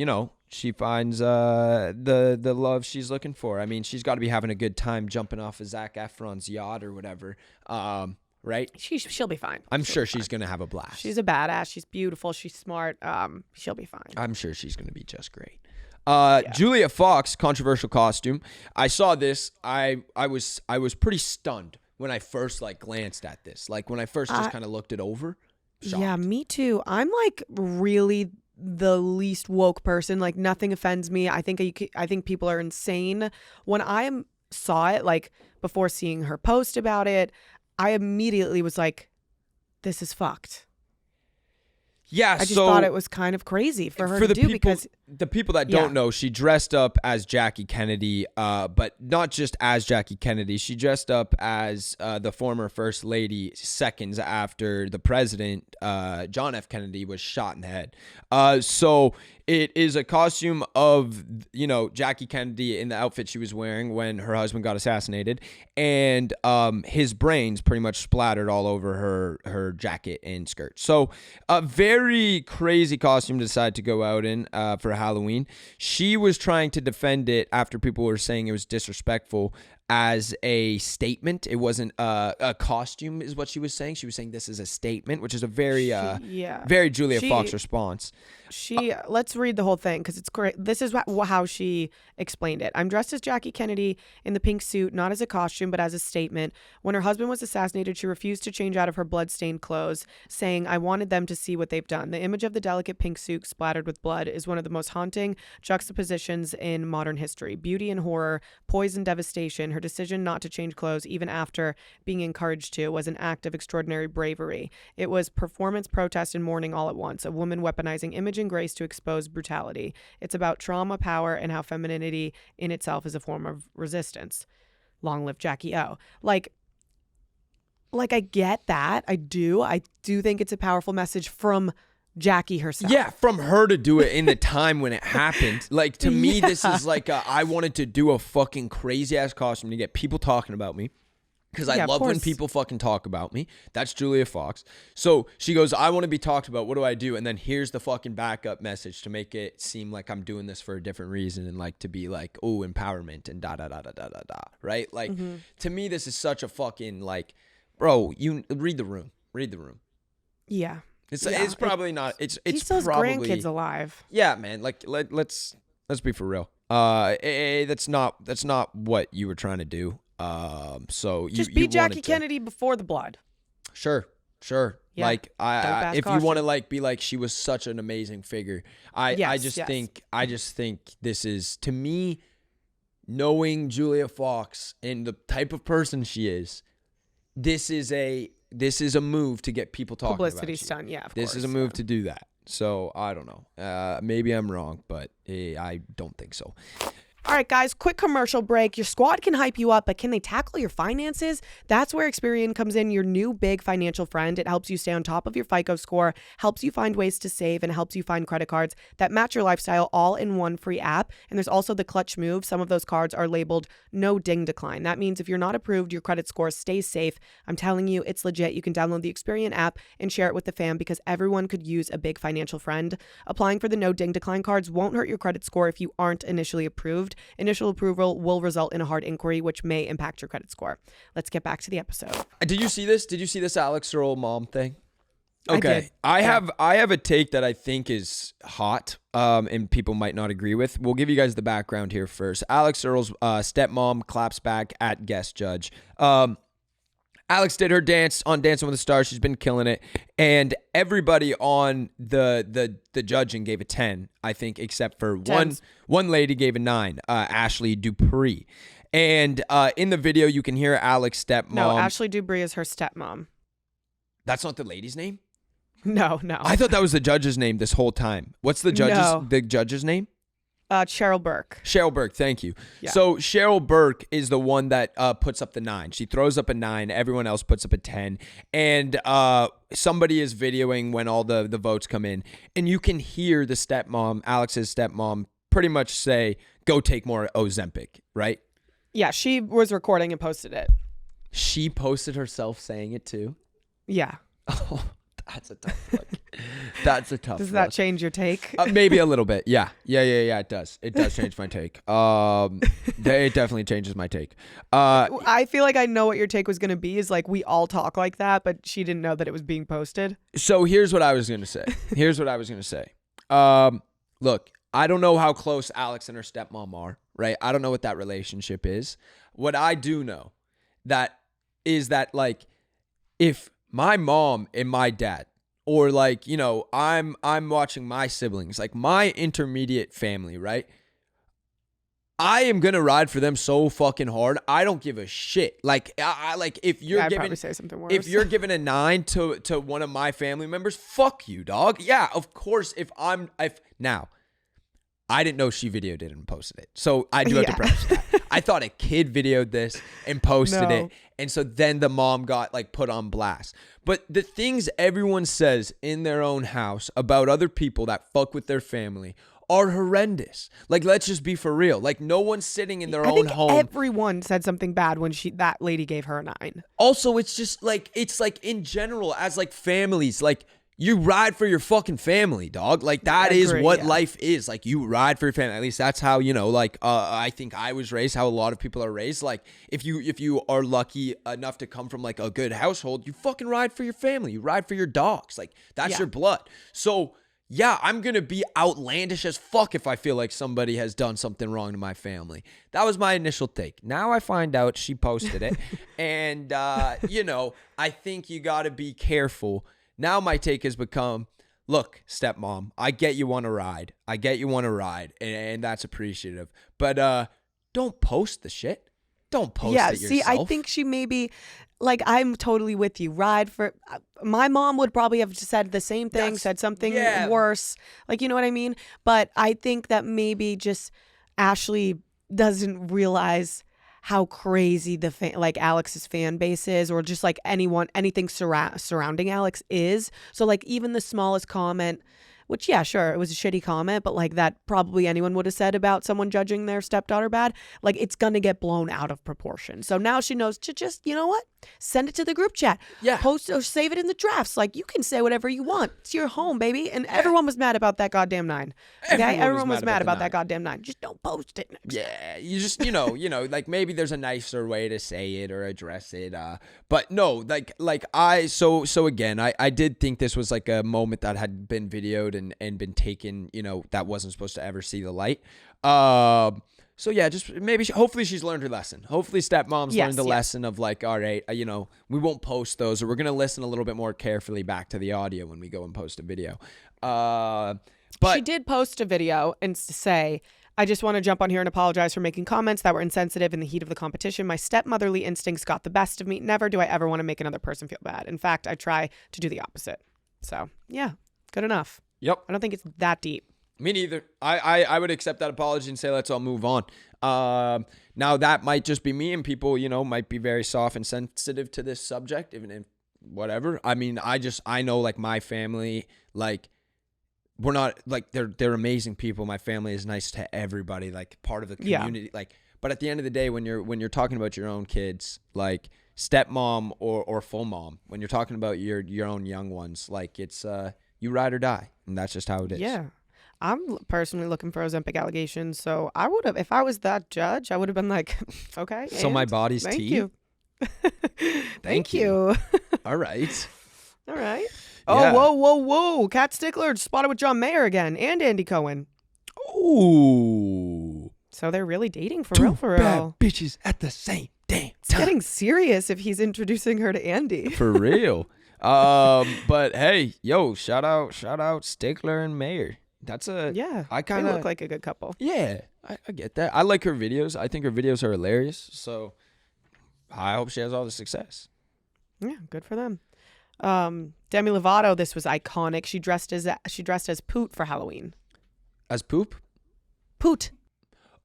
she finds the love she's looking for. I mean, she's got to be having a good time jumping off of Zac Efron's yacht or whatever. Right? She'll be fine. I'm sure she's going to have a blast. She's a badass. She's beautiful. She's smart. She'll be fine. I'm sure she's going to be just great. Julia Fox, controversial costume. I saw this. I was pretty stunned when I first glanced at this. Like when I first just kind of looked it over. Shocked. Yeah, me too. I'm really the least woke person. Like nothing offends me. I think people are insane. When I saw it, before seeing her post about it, I immediately was like, this is fucked. Yeah, I just thought it was kind of crazy for her to do because the people that don't know, she dressed up as Jackie Kennedy, but not just as Jackie Kennedy. She dressed up as the former First Lady seconds after the president, John F. Kennedy, was shot in the head. So it is a costume of, Jackie Kennedy in the outfit she was wearing when her husband got assassinated, and his brains pretty much splattered all over her jacket and skirt. So a very crazy costume to decide to go out in for Halloween. She was trying to defend it after people were saying it was disrespectful. as a statement. It wasn't a costume, is what she was saying. She was saying this is a statement, which is a very very Julia Fox response. Let's read the whole thing because it's great. This is how she explained it. I'm dressed as Jackie Kennedy in the pink suit, not as a costume, but as a statement. When her husband was assassinated, she refused to change out of her blood-stained clothes, saying, I wanted them to see what they've done. The image of the delicate pink suit splattered with blood is one of the most haunting juxtapositions in modern history. Beauty and horror, poise and devastation. Her decision not to change clothes, even after being encouraged to, was an act of extraordinary bravery. It was performance, protest, and mourning all at once. A woman weaponizing image and grace to expose brutality. It's about trauma, power, and how femininity in itself is a form of resistance. Long live Jackie O. Like I get that. I do think it's a powerful message from Jackie herself. Yeah, from her to do it in the time when it happened. Like, to me, this is like I wanted to do a fucking crazy ass costume to get people talking about me. Because I love when people fucking talk about me. That's Julia Fox. So she goes, I want to be talked about. What do I do? And then here's the fucking backup message to make it seem like I'm doing this for a different reason and like to be like, oh, empowerment and da da da da da da da. Right? Like, to me, this is such a fucking like, bro, you read the room. Read the room. Yeah. It's probably not. It's keep those probably grandkids alive. Yeah, man. Like let's be for real. That's not what you were trying to do. So just be Jackie Kennedy before the blood. Sure. Yeah. Like I if you want to like be like she was such an amazing figure. I just think this is, to me, knowing Julia Fox and the type of person she is, this is a move to get people talking about publicity stunt. Yeah, of this course, is a move to do that. So I don't know. Maybe I'm wrong, but I don't think so. All right, guys, quick commercial break. Your squad can hype you up, but can they tackle your finances? That's where Experian comes in, your new big financial friend. It helps you stay on top of your FICO score, helps you find ways to save, and helps you find credit cards that match your lifestyle all in one free app. And there's also the clutch move. Some of those cards are labeled no ding decline. That means if you're not approved, your credit score stays safe. I'm telling you, it's legit. You can download the Experian app and share it with the fam because everyone could use a big financial friend. Applying for the no ding decline cards won't hurt your credit score if you aren't initially approved. Initial approval will result in a hard inquiry, which may impact your credit score. Let's get back to the episode. Did you see this? Did you see this Alex Earl mom thing? Okay. I have a take that I think is hot, and people might not agree with. We'll give you guys the background here first. Alex Earl's stepmom claps back at guest judge. Alex did her dance on Dancing with the Stars. She's been killing it. And everybody on the judging gave a 10, I think, except for one lady gave a 9, Ashley Dupree. And in the video, you can hear Alex's stepmom. No, Ashley Dupree is her stepmom. That's not the lady's name? No. I thought that was the judge's name this whole time. What's the judge's name? Cheryl Burke. Cheryl Burke, thank you. Yeah. So Cheryl Burke is the one that puts up the 9. She throws up a 9. Everyone else puts up a 10. And somebody is videoing when all the votes come in. And you can hear the stepmom, Alex's stepmom, pretty much say, go take more Ozempic, right? Yeah, she was recording and posted it. She posted herself saying it too? Yeah. Oh, that's a tough look. That's a tough Does that look. change your take? Maybe a little bit. Yeah. It does. It does change my take. It definitely changes my take. I feel like I know what your take was going to be, is like we all talk like that, but she didn't know that it was being posted. So here's what I was going to say. Look, I don't know how close Alex and her stepmom are, right? I don't know what that relationship is. What I do know is that like, if my mom and my dad, or like, you know, I'm watching my siblings, like my intermediate family, right? I am gonna ride for them so fucking hard. I don't give a shit. Like, I like if you're I'd giving, probably say something worse. if you're giving a 9 to one of my family members, fuck you, dog. Yeah, of course. Now, I didn't know she videoed it and posted it, so I do have to preface that. I thought a kid videoed this and posted it, and so then the mom got like put on blast. But the things everyone says in their own house about other people that fuck with their family are horrendous. Like, let's just be for real. Like, no one's sitting in their own home. Everyone said something bad when that lady gave her a 9. Also, it's just like, it's like in general, as like families, like, you ride for your fucking family, dog. Like that is agree, what yeah. life is. Like you ride for your family. At least that's how, you know, like I think I was raised, how a lot of people are raised. Like if you are lucky enough to come from like a good household, you fucking ride for your family. You ride for your dogs. Like that's your blood. So yeah, I'm going to be outlandish as fuck if I feel like somebody has done something wrong to my family. That was my initial take. Now I find out she posted it. And, you know, I think you got to be careful. Now my take has become, look, stepmom, I get you want to ride. And that's appreciative. But don't post the shit. Don't post it yourself. See, I think she maybe, like, I'm totally with you. Ride for, my mom would probably have said the same thing, said something worse. Like, you know what I mean? But I think that maybe just Ashley doesn't realize how crazy like Alex's fan base is, or just like anything surrounding Alex is. So like even the smallest comment, which, yeah, sure, it was a shitty comment, but like that probably anyone would have said about someone judging their stepdaughter bad, like it's going to get blown out of proportion. So now she knows to just, you know what? Send it to the group chat. Yeah. Post or save it in the drafts. Like you can say whatever you want. It's your home, baby. And everyone was mad about that goddamn 9. Okay? Everyone was mad about that goddamn 9. Just don't post it. Yeah, you just, you know, like maybe there's a nicer way to say it or address it. But no, so again, I did think this was like a moment that had been videoed and been taken, you know, that wasn't supposed to ever see the light. So yeah, just maybe, hopefully she's learned her lesson. Hopefully stepmom's learned the lesson of like, all right, you know, we won't post those, or we're going to listen a little bit more carefully back to the audio when we go and post a video. But she did post a video and say, I just want to jump on here and apologize for making comments that were insensitive in the heat of the competition. My stepmotherly instincts got the best of me. Never do I ever want to make another person feel bad. In fact, I try to do the opposite. So yeah, good enough. Yep. I don't think it's that deep. Me neither. I would accept that apology and say, let's all move on. Now that might just be me, and people, you know, might be very soft and sensitive to this subject, even if whatever. I mean, I know like my family, like we're not like, they're amazing people. My family is nice to everybody, like part of the community. Like, but at the end of the day, when you're talking about your own kids, like stepmom or full mom, when you're talking about your own young ones, like it's, you ride or die, and that's just how it is. Yeah. I'm personally looking for Ozempic allegations, so I would have, if I was that judge, I would have been like, okay. So my body's thank tea? You. Thank you. All right. All right. Yeah. Oh, whoa. Kat Stickler spotted with John Mayer again, and Andy Cohen. Ooh. So they're really dating for Two real. bad bitches at the same damn It's time. getting serious if he's introducing her to Andy. For real. But hey, yo, shout out Stickler and Mayer. That's a I kind they of look like a good couple. Yeah, I get that. I like her videos. I think her videos are hilarious. So I hope she has all the success. Yeah, good for them. Demi Lovato, this was iconic. She dressed as Poot for Halloween. As poop? Poot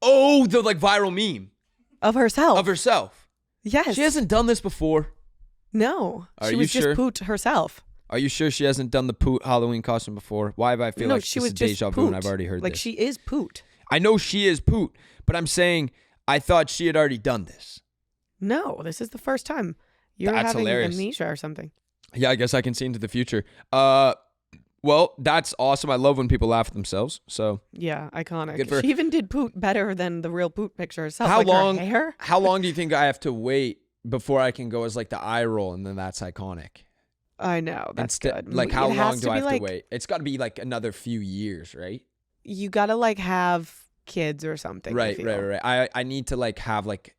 Oh, the like viral meme of herself. of herself. Yes. She hasn't done this before. No. Are she you was sure? just Poot herself. Are you sure she hasn't done the Poot Halloween costume before? Why have I feel No, like she this was is just deja vu and Poot. I've already heard Like this? she is Poot. I know she is Poot, but I'm saying I thought she had already done this. No, this is the first time. You're That's having hilarious. amnesia or something. Yeah, I guess I can see into the future. Well, that's awesome. I love when people laugh at themselves. So Yeah, iconic. Good for- She even did Poot better than the real Poot picture herself. How like long? Her hair? How long do you think I have to wait before I can go as like the eye roll, and then that's iconic? I know. That's good. Like how It long has do I have be, to wait? It's got to be like another few years, right? You gotta like have kids or something. I Right. feel. I need to like have like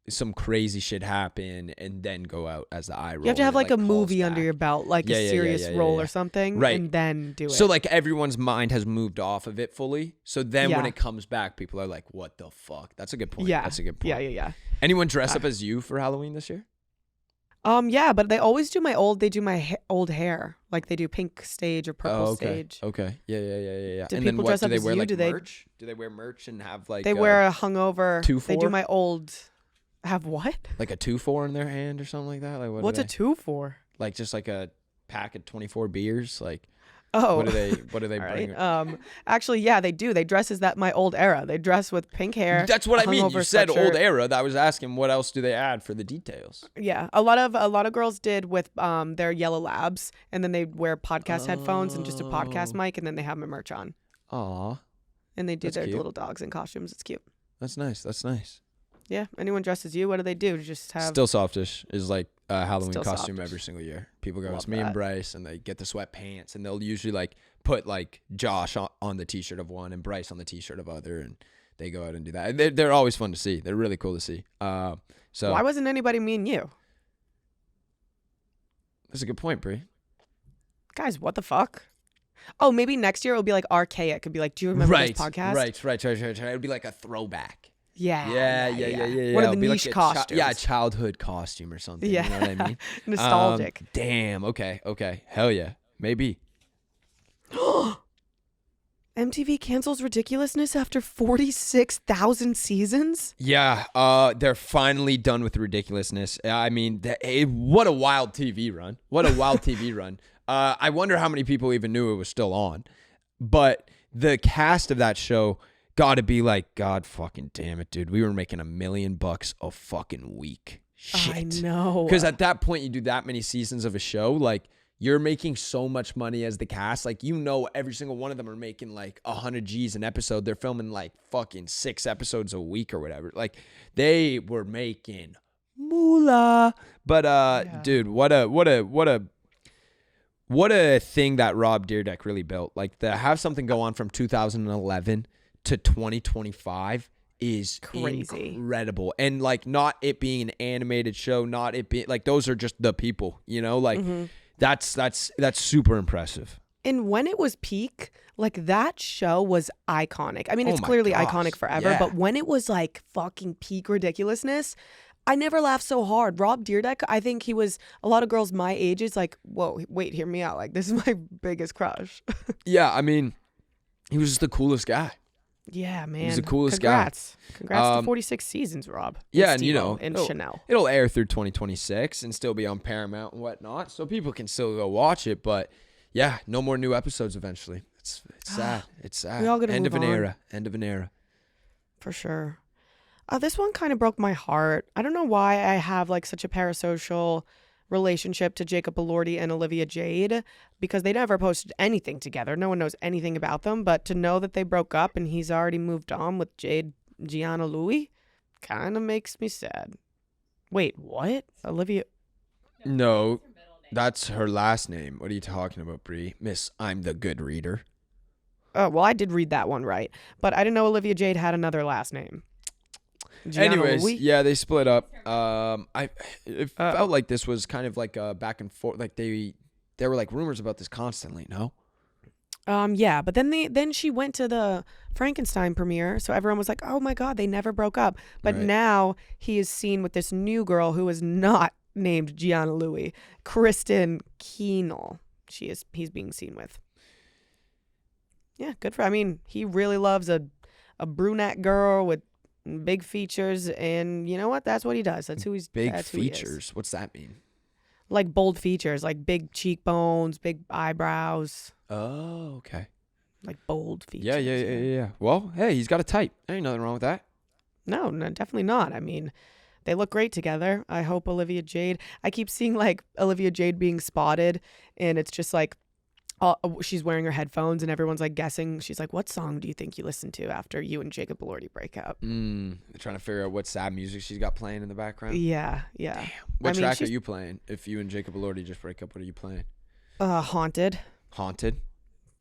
some crazy shit happen and then go out as the eye roll. You have to have and it, like a calls movie under back. your belt, like Yeah, a yeah, serious yeah, role yeah. or something, Right. and then do it. So like everyone's mind has moved off of it fully. So then when Yeah. it comes back, people are like, "What the fuck?" That's a good point. yeah, That's a good point. yeah. Anyone dress up as you for Halloween this year? Yeah, but they always do my old. They do my old hair, like they do pink stage or purple okay. stage. Okay. Yeah. Do and then people what? dress Do up they as wear you? like Do they- merch? Do they wear merch and have like They wear a hungover. They 2-4? do my old. Have what? like a 2-4 in their hand or something like that? Like what? What's do a they- 2 for? Like just like a pack of 24 beers, like Oh, What do they all bring? right. Actually, yeah, they do. They dress as that my old era. They dress with pink hair. That's what I mean. You hungover said sweatshirt. old era. That was asking what else do they add for the details? Yeah, a lot of girls did with their yellow labs, and then they wear podcast headphones and just a podcast mic, and then they have my merch on, Aw, and they do That's their cute. little dogs in costumes. It's cute. that's nice. That's nice. Yeah, anyone dressed as you, what do they do? Just have Still Softish is like a Halloween Still costume Softish. every single year. People go, Love it's me and that. Bryce, and they get the sweatpants, and they'll usually like put like Josh on the t-shirt of one and Bryce on the t-shirt of other, and they go out and do that. They're always fun to see. They're really cool to see. So Why wasn't anybody me and you? that's a good point, Brie. Guys, what the fuck? Oh, maybe next year it'll be like archaic. It'd be like, do you remember this podcast? Right. It would be like a throwback. Yeah. Yeah. One of It'll the be niche like costumes. a childhood costume or something. Yeah. You know what I mean? Nostalgic. Damn. Okay. Hell yeah. Maybe. MTV cancels Ridiculousness after 46,000 seasons? Yeah, they're finally done with ridiculousness. I mean, what a wild TV run. I wonder how many people even knew it was still on. But the cast of that show got to be like, God fucking damn it, dude. We were making $1 million a fucking week. Shit. I know. Because at that point, you do that many seasons of a show, like, you're making so much money as the cast. Like, you know, every single one of them are making like 100 G's an episode. They're filming like fucking 6 episodes a week or whatever. Like, they were making moolah. But dude, what a thing that Rob Dyrdek really built. Like, to have something go on from 2011 to 2025 is crazy, incredible. And like, not it being an animated show, not it being like, those are just the people, you know, like. That's super impressive. And when it was peak, like that show was iconic. I mean, it's Oh my clearly gosh, iconic forever, yeah. but when it was like fucking peak ridiculousness, I never laughed so hard. Rob Dyrdek, I think he was, a lot of girls my age is like, whoa, wait, hear me out. Like, this is my biggest crush. Yeah, I mean, he was just the coolest guy. Yeah, man. the coolest guy. Congrats to 46 seasons, Rob. Yeah, and you know, and Chanel. It'll air through 2026 and still be on Paramount and whatnot, so people can still go watch it. But yeah, no more new episodes eventually. It's sad. It's sad. We all gotta End move of an on. era. End of an era. For sure. This one kind of broke my heart. I don't know why I have like such a parasocial relationship to Jacob Elordi and Olivia Jade, because they never posted anything together. No one knows anything about them, but to know that they broke up and he's already moved on with Jade Gianna Louis kind of makes me sad. Wait, what? Olivia? No, that's her last name. What are you talking about, Brie? Miss, I'm the good reader. Oh, well, I did read that one right, but I didn't know Olivia Jade had another last name. Gianna Anyways, Louis? yeah, they split up. It felt like this was kind of like a back and forth. Like there were like rumors about this constantly. No. Yeah, but then she went to the Frankenstein premiere, so everyone was like, "Oh my God, they never broke up." But Right. now he is seen with this new girl who is not named Gianna Louis, Kristen Keenel. He's being seen with. Yeah, good for. I mean, he really loves a brunette girl with big features, and you know what? That's what he does. That's who he's. Big that's who he is. features. What's that mean? Like bold features, like big cheekbones, big eyebrows, Oh, okay. like bold features. Yeah. Well, hey, he's got a type. There ain't nothing wrong with that. No, definitely not. I mean, they look great together. I hope Olivia Jade. I keep seeing like Olivia Jade being spotted, and it's just like, she's wearing her headphones, and everyone's like guessing. She's like, "What song do you think you listen to after you and Jacob Elordi break up?" They're trying to figure out what sad music she's got playing in the background. Yeah. What I mean, track are she's- you playing? If you and Jacob Elordi just break up, what are you playing? Haunted. Haunted.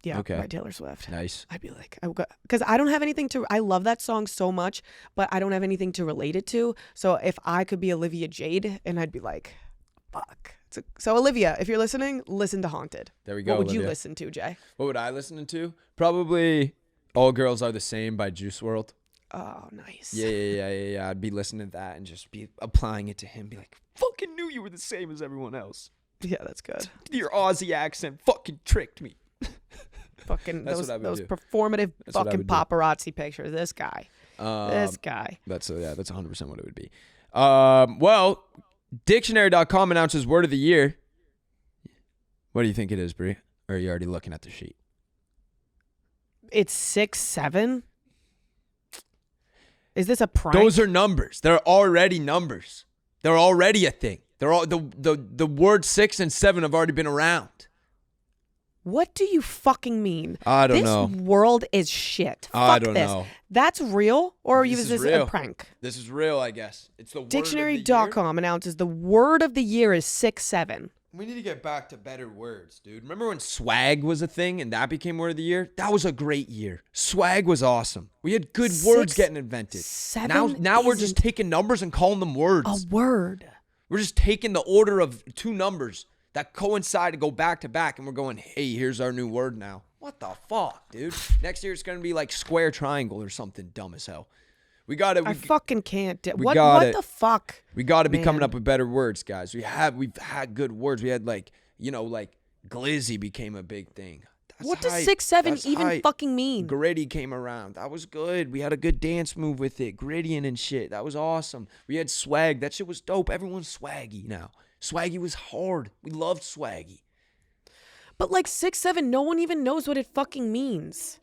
Yeah, Okay. by Taylor Swift. Nice. I'd be like, because I don't have anything to. I love that song so much, but I don't have anything to relate it to. So if I could be Olivia Jade, and I'd be like, fuck. So Olivia, if you're listening, listen to Haunted. There we go. What would you Olivia. listen to, Jay? What would I listen to? Probably All Girls Are the Same by Juice WRLD. Oh, nice. Yeah. I'd be listening to that and just be applying it to him. Be like, fucking knew you were the same as everyone else. Yeah, that's good. Your Aussie accent fucking tricked me. Fucking That's those what I would those do. performative That's what I fucking would do. paparazzi pictures. This guy. That's 100% what it would be. Well, dictionary.com announces word of the year. What do you think it is, Brie? Or are you already looking at the sheet? It's 6-7. Is this a prank? Those are numbers. They're already numbers. They're already a thing. They're all the word 6 and 7 have already been around. What do you fucking mean? I don't know. This world is shit. I Fuck don't this. know. That's real, or This is is this real. a prank? This is real, I guess. It's the word of the year. Dictionary.com announces the word of the year is 6-7. We need to get back to better words, dude. Remember when swag was a thing and that became word of the year? That was a great year. Swag was awesome. We had good words getting invented. 7 Now we're just isn't taking numbers and calling them words. a word. We're just taking the order of two numbers that coincide to go back to back, and we're going, hey, here's our new word now. What the fuck, dude? Next year it's going to be like square triangle or something dumb as hell. We got to. I fucking can't. What gotta- the fuck? We got to be coming Man. up with better words, guys. We've had good words. We had like glizzy became a big thing. That's What does hype. 6-7 That's even hype. fucking mean? Gritty came around. That was good. We had a good dance move with it. Grittying and shit. That was awesome. We had swag. That shit was dope. Everyone's swaggy now. Swaggy was hard. We loved swaggy. But like 6-7, no one even knows what it fucking means.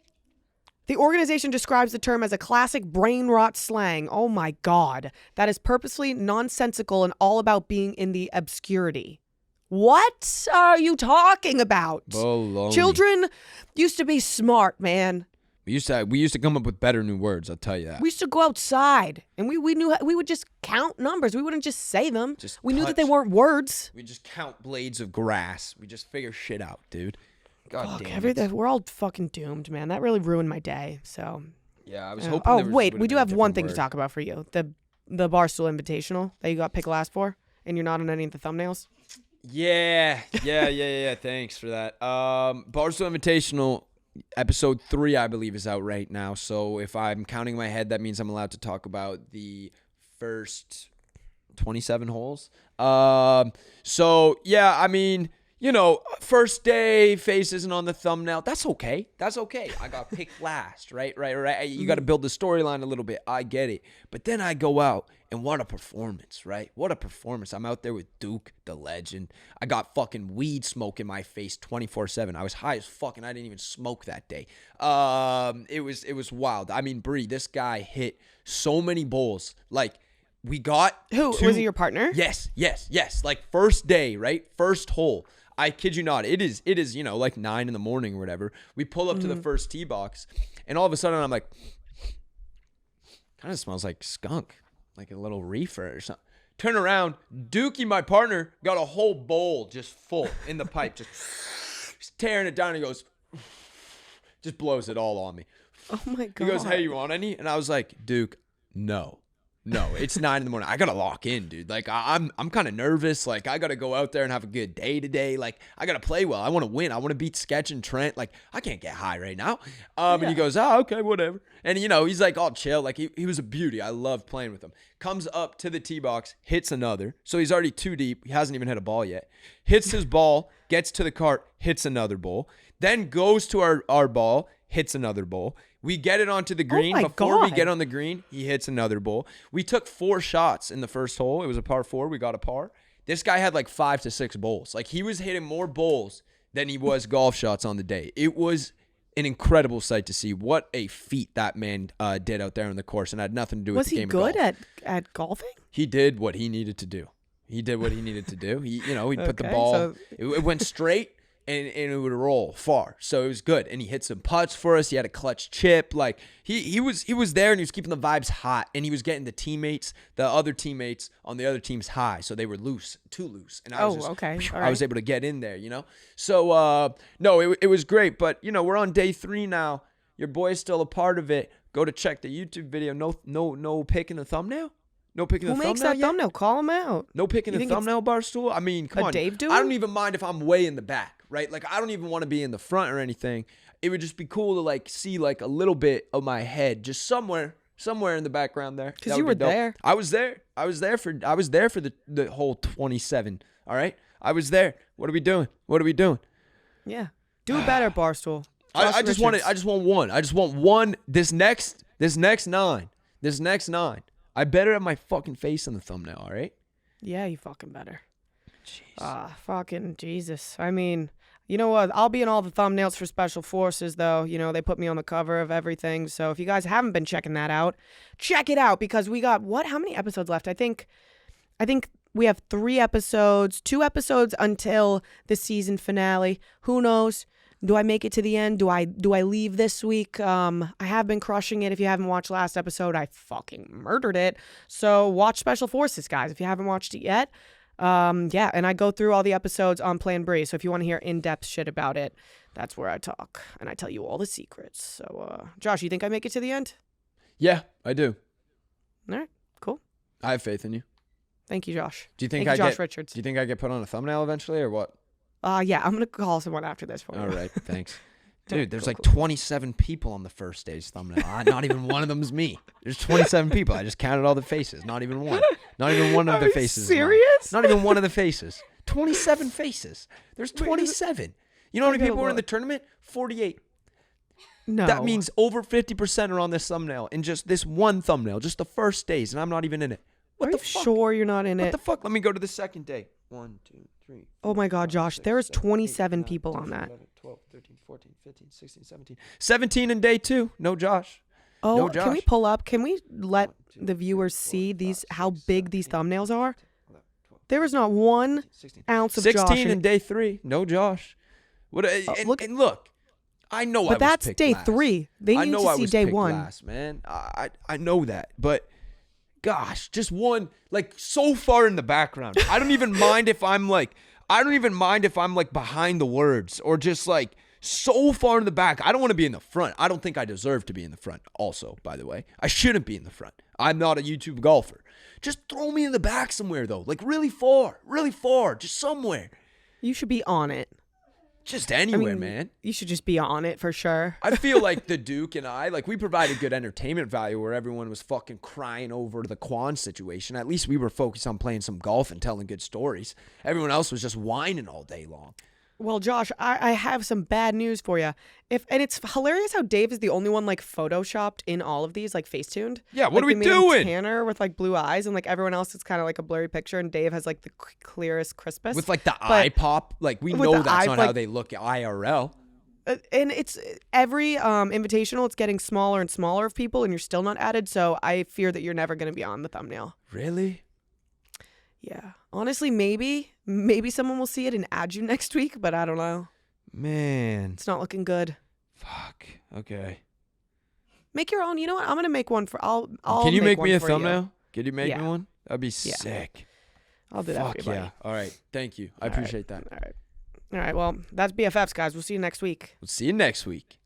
The organization describes the term as a classic brain rot slang. Oh my God. That is purposely nonsensical and all about being in the obscurity. What are you talking about? Baloney. Children used to be smart, man. We used to come up with better new words, I'll tell you that. We used to go outside and we knew we would just count numbers. We wouldn't just say them. We knew that they weren't words. We just count blades of grass. We just figure shit out, dude. God Fuck, damn it. we're all fucking doomed, man. That really ruined my day. So Yeah, I was yeah. hoping Oh there was- wait, would've we do been a have one different thing to word. talk about for you. The Barstool Invitational that you got picked last for, and you're not on any of the thumbnails. Yeah. Thanks for that. Barstool Invitational episode 3, I believe, is out right now. So if I'm counting my head, that means I'm allowed to talk about the first 27 holes. So yeah, I mean, first day, face isn't on the thumbnail. That's okay. I got picked last, right? You got to build the storyline a little bit. I get it. But then I go out, and what a performance, right? What a performance. I'm out there with Duke, the legend. I got fucking weed smoke in my face 24/7. I was high as fuck, and I didn't even smoke that day. It was wild. I mean, Bree, this guy hit so many bowls. Like, we got Who was it? Your partner? Yes. Like first day, right? First hole. I kid you not. It is, like 9 in the morning or whatever. We pull up to the first tee box, and all of a sudden I'm like, kind of smells like skunk, like a little reefer or something. Turn around, Dookie, my partner, got a whole bowl just full in the pipe, just tearing it down. He goes, just blows it all on me. Oh my God. He goes, hey, you want any? And I was like, Duke, no, it's 9 in the morning. I gotta lock in, dude. Like I'm kind of nervous. Like I gotta go out there and have a good day today. Like I gotta play well. I want to win. I want to beat Sketch and Trent. Like I can't get high right now. And he goes, oh, okay, whatever. And he's like all chill. Like he was a beauty. I loved playing with him. Comes up to the tee box, hits another. So he's already too deep. He hasn't even hit a ball yet. Hits his ball, gets to the cart, hits another bowl. Then goes to our ball, hits another bowl. We get it onto the green. my Before we God. get on the green, he hits another bowl. We took 4 shots in the first hole. It was a par 4. We got a par. This guy had like 5 to 6 bowls. Like he was hitting more bowls than he was golf shots on the day. It was an incredible sight to see. What a feat that man did out there on the course, and had nothing to do with Was the he game of golf. good at golfing? He did what he needed to do. He put the Okay, ball. so- It went straight. And it would roll far, so it was good. And he hit some putts for us. He had a clutch chip. Like he was there, and he was keeping the vibes hot. And he was getting the other teammates on the other teams high, so they were too loose. And I was okay. All I was right. able to get in there, So no, it was great. But we're on day 3 now. Your boy's still a part of it. Go to check the YouTube video. No pick in the thumbnail. No picking the Who thumbnail makes that yet? thumbnail? Call him out. No picking You the think it's thumbnail, Barstool? I mean, come a on. Dave doing? I don't even mind if I'm way in the back, right? Like, I don't even want to be in the front or anything. It would just be cool to, like, see, like, a little bit of my head just somewhere in the background there. Because That you would were be dope. there. I was there for the whole 27, all right? I was there. What are we doing? Yeah. Do it better, Barstool. I Josh just want Richards. it. I just want one. I just want one. This next 9. I better have my fucking face in the thumbnail, all right? Yeah, you fucking better. Jeez. Fucking Jesus. I mean, You know what? I'll be in all the thumbnails for Special Forces, though. You know, they put me on the cover of everything. So if you guys haven't been checking that out, check it out because we got, what? How many episodes left? I think we have 3 episodes, 2 episodes until the season finale. Who knows? Do I make it to the end? Do I leave this week? I have been crushing it. If you haven't watched last episode, I fucking murdered it. So watch Special Forces, guys, if you haven't watched it yet. Yeah, and I go through all the episodes on Plan Bree. So if you want to hear in-depth shit about it, that's where I talk and I tell you all the secrets. So, Josh, you think I make it to the end? Yeah, I do. All right, cool. I have faith in you. Thank you, Josh. Do you think Thank you, Josh Richards? Do you think I get put on a thumbnail eventually or what? Yeah, I'm gonna call someone after this for you. All right, thanks. Dude, there's like 27 people on the first stage thumbnail. Not even one of them is me. There's 27 people. I just counted all the faces. Not even one. Not even one of the faces. Serious? Not even one of the faces. 27 faces. There's 27. You know how many people were in the tournament? 48. No. That means over 50% are on this thumbnail in just this one thumbnail, just the first days, and I'm not even in it. What Are the you fuck? sure you're not in What it? the fuck? Let me go to the second day. 1, 2, 3. Oh my God, Josh, there is 27 people on that. 11, 12, 13, 14, 15, 16, 17. 17 in day 2. No Josh. Oh, No can we Josh. pull up? Can we let the viewers see these how big these thumbnails are? There is not 1 ounce of Josh. 16 in day 3. No Josh. What? And look, I know I But was that's picked day last. 3. They I need know to I see was day picked 1. last, man. I know that, but gosh, just one like so far in the background. I don't even mind if I'm like behind the words or just like so far in the back. I don't want to be in the front. I don't think I deserve to be in the front. Also, by the way, I shouldn't be in the front. I'm not a YouTube golfer. Just throw me in the back somewhere though, like really far, just somewhere. You should be on it. Just anywhere, I mean, man. You should just be on it for sure. I feel like the Duke and I, like we provided good entertainment value where everyone was fucking crying over the Quan situation. At least we were focused on playing some golf and telling good stories. Everyone else was just whining all day long. Well, Josh, I have some bad news for you. And it's hilarious how Dave is the only one like photoshopped in all of these, like Facetuned. Yeah, what like, are we they made him doing? Tanner with like blue eyes, and like everyone else is kind of like a blurry picture, and Dave has like the clearest, crispest. With like the eye pop, like we know that's not how they look at IRL. And it's every invitational, it's getting smaller and smaller of people, and you're still not added. So I fear that you're never going to be on the thumbnail. Really? Yeah. Honestly, maybe someone will see it and add you next week, but I don't know. Man. It's not looking good. Fuck. Okay. Make your own. You know what? I'm gonna make one for. I'll. Can you make one me a for you. thumbnail? Can you make Yeah. me one? That'd be sick. I'll do that Fuck for you, buddy. yeah. All right. Thank you. I All right. appreciate that. All right. Well, that's BFFs, guys. We'll see you next week. We'll see you next week.